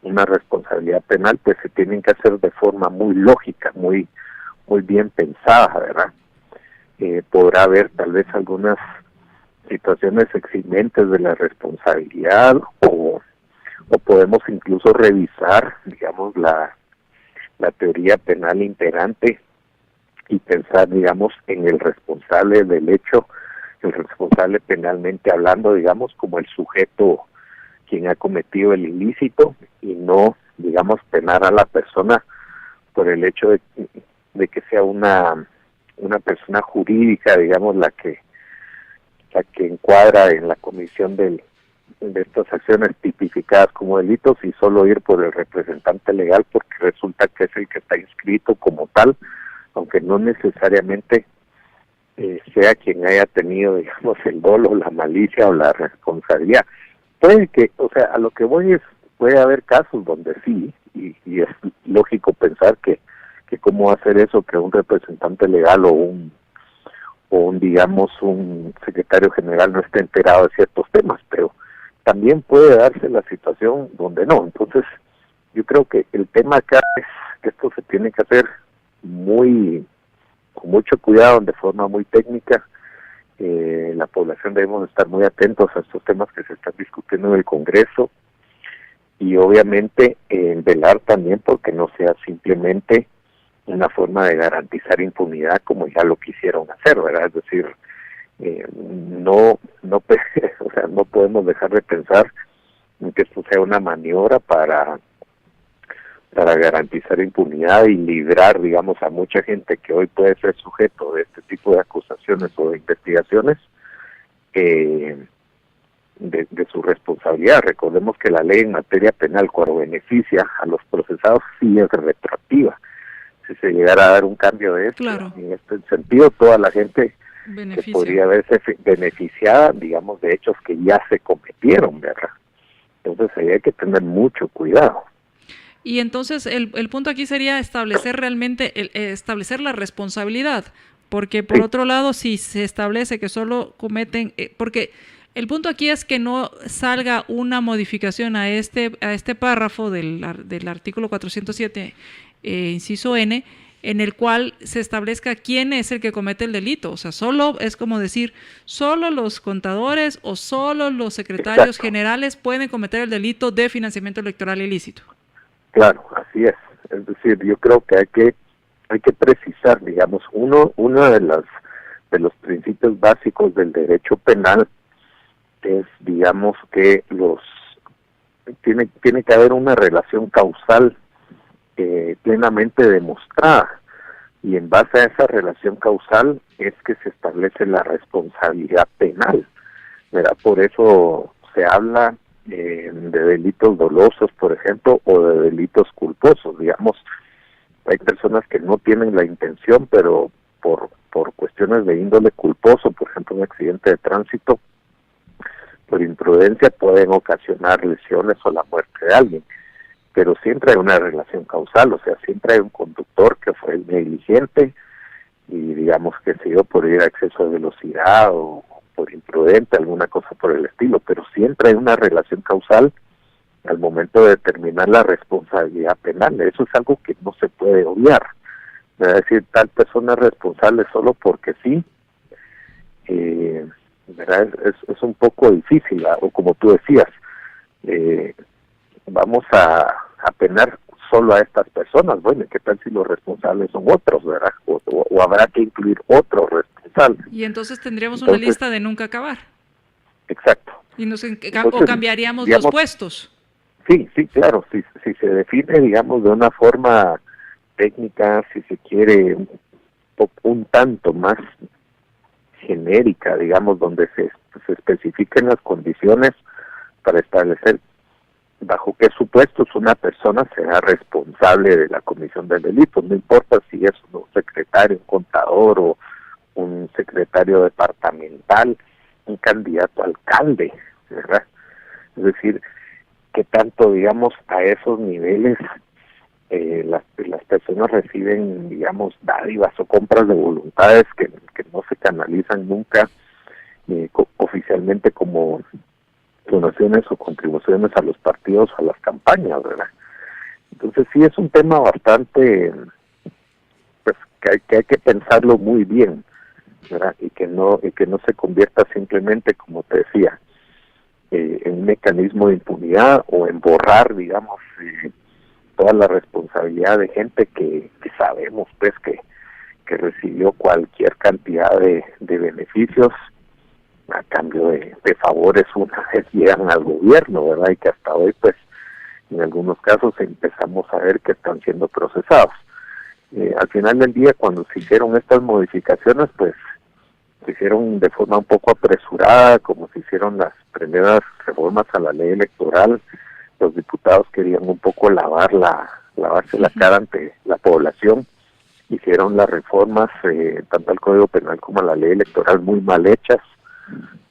una responsabilidad penal, pues se tienen que hacer de forma muy lógica, muy bien pensada, ¿verdad? Podrá haber tal vez algunas situaciones eximentes de la responsabilidad o podemos incluso revisar, digamos, la teoría penal imperante y pensar, digamos, en el responsable del hecho, el responsable penalmente hablando, digamos, como el sujeto quien ha cometido el ilícito, y no, digamos, penar a la persona por el hecho de que sea una persona jurídica, digamos, la que encuadra en la comisión de estas acciones tipificadas como delitos, y solo ir por el representante legal porque resulta que es el que está inscrito como tal, aunque no necesariamente sea quien haya tenido, digamos, el dolo, la malicia o la responsabilidad. Puede que, o sea, a lo que voy es, puede haber casos donde sí, y es lógico pensar que cómo hacer eso, que un representante legal o digamos, un secretario general no esté enterado de ciertos temas, pero también puede darse la situación donde no. Entonces, yo creo que el tema acá es que esto se tiene que hacer con mucho cuidado, de forma muy técnica. La población debemos estar muy atentos a estos temas que se están discutiendo en el Congreso y obviamente velar también porque no sea simplemente una forma de garantizar impunidad como ya lo quisieron hacer, ¿verdad? Es decir, no podemos dejar de pensar en que esto sea una maniobra para garantizar impunidad y librar, digamos, a mucha gente que hoy puede ser sujeto de este tipo de acusaciones o de investigaciones de su responsabilidad. Recordemos que la ley en materia penal, cuando beneficia a los procesados, sí es retroactiva. Si se llegara a dar un cambio de esto, claro, en este sentido, toda la gente que podría verse beneficiada, digamos, de hechos que ya se cometieron, ¿verdad? Entonces ahí hay que tener mucho cuidado. Y entonces el punto aquí sería establecer realmente, establecer la responsabilidad, porque por otro lado, si se establece que solo cometen, porque el punto aquí es que no salga una modificación a este párrafo del artículo 407, inciso N, en el cual se establezca quién es el que comete el delito. O sea, solo es como decir, solo los contadores o solo los secretarios generales pueden cometer el delito de financiamiento electoral ilícito. Claro, así es. Es decir, yo creo que hay que precisar, digamos, uno de los principios básicos del derecho penal es, digamos, que tiene que haber una relación causal plenamente demostrada, y en base a esa relación causal es que se establece la responsabilidad penal, ¿verdad? Por eso se habla de delitos dolosos, por ejemplo, o de delitos culposos. Digamos, hay personas que no tienen la intención, pero por cuestiones de índole culposo, por ejemplo, un accidente de tránsito, por imprudencia pueden ocasionar lesiones o la muerte de alguien, pero siempre hay una relación causal, o sea, siempre hay un conductor que fue negligente y digamos que se dio por ir a exceso de velocidad o por imprudente, alguna cosa por el estilo, pero siempre hay una relación causal al momento de determinar la responsabilidad penal. Eso es algo que no se puede obviar. Es decir, tal persona es responsable solo porque sí, ¿verdad? Es un poco difícil, ¿verdad? O como tú decías, vamos a penar solo a estas personas. Bueno, ¿qué tal si los responsables son otros, verdad? O habrá que incluir otros responsables. Y entonces tendríamos una lista de nunca acabar. Exacto. Y o cambiaríamos, digamos, los puestos. Sí, claro. Si se define, digamos, de una forma técnica, si se quiere, un tanto más genérica, digamos, donde se especifiquen las condiciones para establecer bajo qué supuestos una persona será responsable de la comisión del delito. No importa si es un secretario, un contador o un secretario departamental, un candidato a alcalde, ¿verdad? Es decir, que tanto, digamos, a esos niveles las personas reciben, digamos, dádivas o compras de voluntades que no se canalizan nunca oficialmente como donaciones o contribuciones a los partidos, a las campañas, ¿verdad? Entonces sí es un tema bastante, pues, que hay que pensarlo muy bien, ¿verdad? Y que no se convierta simplemente, como te decía, en un mecanismo de impunidad o en borrar, digamos, toda la responsabilidad de gente que sabemos, pues, que recibió cualquier cantidad de beneficios a cambio de favores una vez llegan al gobierno, ¿verdad? Y que hasta hoy, pues, en algunos casos empezamos a ver que están siendo procesados. Al final del día, cuando se hicieron estas modificaciones, pues, se hicieron de forma un poco apresurada, como se hicieron las primeras reformas a la ley electoral. Los diputados querían un poco lavarse la cara ante la población. Hicieron las reformas, tanto al Código Penal como a la ley electoral, muy mal hechas,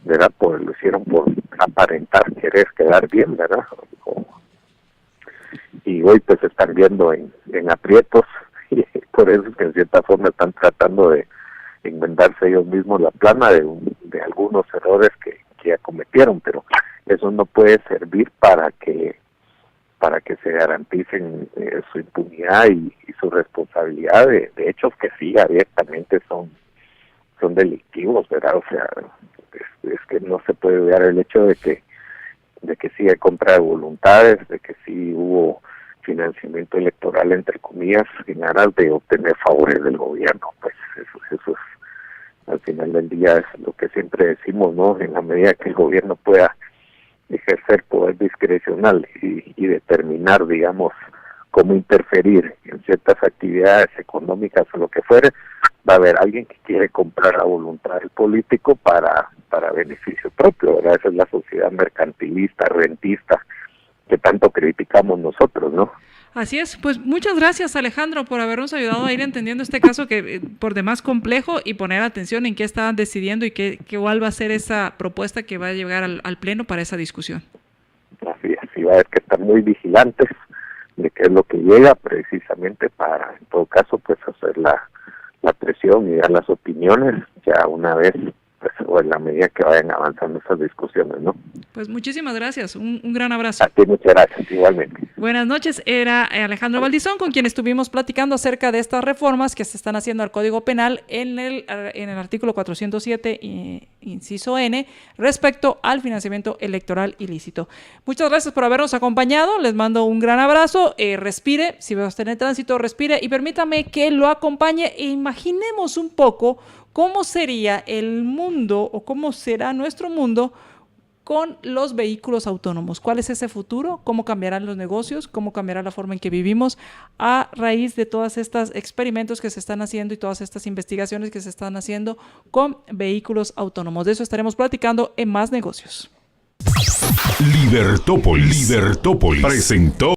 ¿verdad? Lo hicieron por aparentar querer quedar bien, ¿verdad? Y hoy pues se están viendo en aprietos, y por eso es que en cierta forma están tratando de enmendarse ellos mismos la plana de algunos errores que ya cometieron, pero eso no puede servir para que se garanticen su impunidad y su responsabilidad de hechos que sí abiertamente son delictivos, ¿verdad? O sea, es que no se puede olvidar el hecho de que sí hay compra de voluntades, de que sí hubo financiamiento electoral, entre comillas, en aras de obtener favores del gobierno. Pues eso es, al final del día, es lo que siempre decimos, ¿no? En la medida que el gobierno pueda ejercer poder discrecional y determinar, digamos, cómo interferir en ciertas actividades económicas o lo que fuere, va a haber alguien que quiere comprar a voluntad del político para beneficio propio, ¿verdad? Esa es la sociedad mercantilista, rentista, que tanto criticamos nosotros, ¿no? Así es, pues muchas gracias, Alejandro, por habernos ayudado a ir entendiendo este caso que por demás complejo y poner atención en qué estaban decidiendo y cuál va a ser esa propuesta que va a llegar al Pleno para esa discusión. Así es, y va a haber que estar muy vigilantes de qué es lo que llega, precisamente para, en todo caso, pues hacer la presión y dar las opiniones ya una vez, pues, o en la medida que vayan avanzando esas discusiones, ¿no? Pues muchísimas gracias, un gran abrazo. A ti muchas gracias, igualmente. Buenas noches, era Alejandro Valdizón con quien estuvimos platicando acerca de estas reformas que se están haciendo al Código Penal en el artículo 407, inciso N, respecto al financiamiento electoral ilícito. Muchas gracias por habernos acompañado, les mando un gran abrazo, respire, si va a estar en el tránsito, respire y permítame que lo acompañe e imaginemos un poco cómo sería el mundo o cómo será nuestro mundo con los vehículos autónomos. ¿Cuál es ese futuro? ¿Cómo cambiarán los negocios? ¿Cómo cambiará la forma en que vivimos a raíz de todos estos experimentos que se están haciendo y todas estas investigaciones que se están haciendo con vehículos autónomos? De eso estaremos platicando en Más Negocios. Libertópolis presentó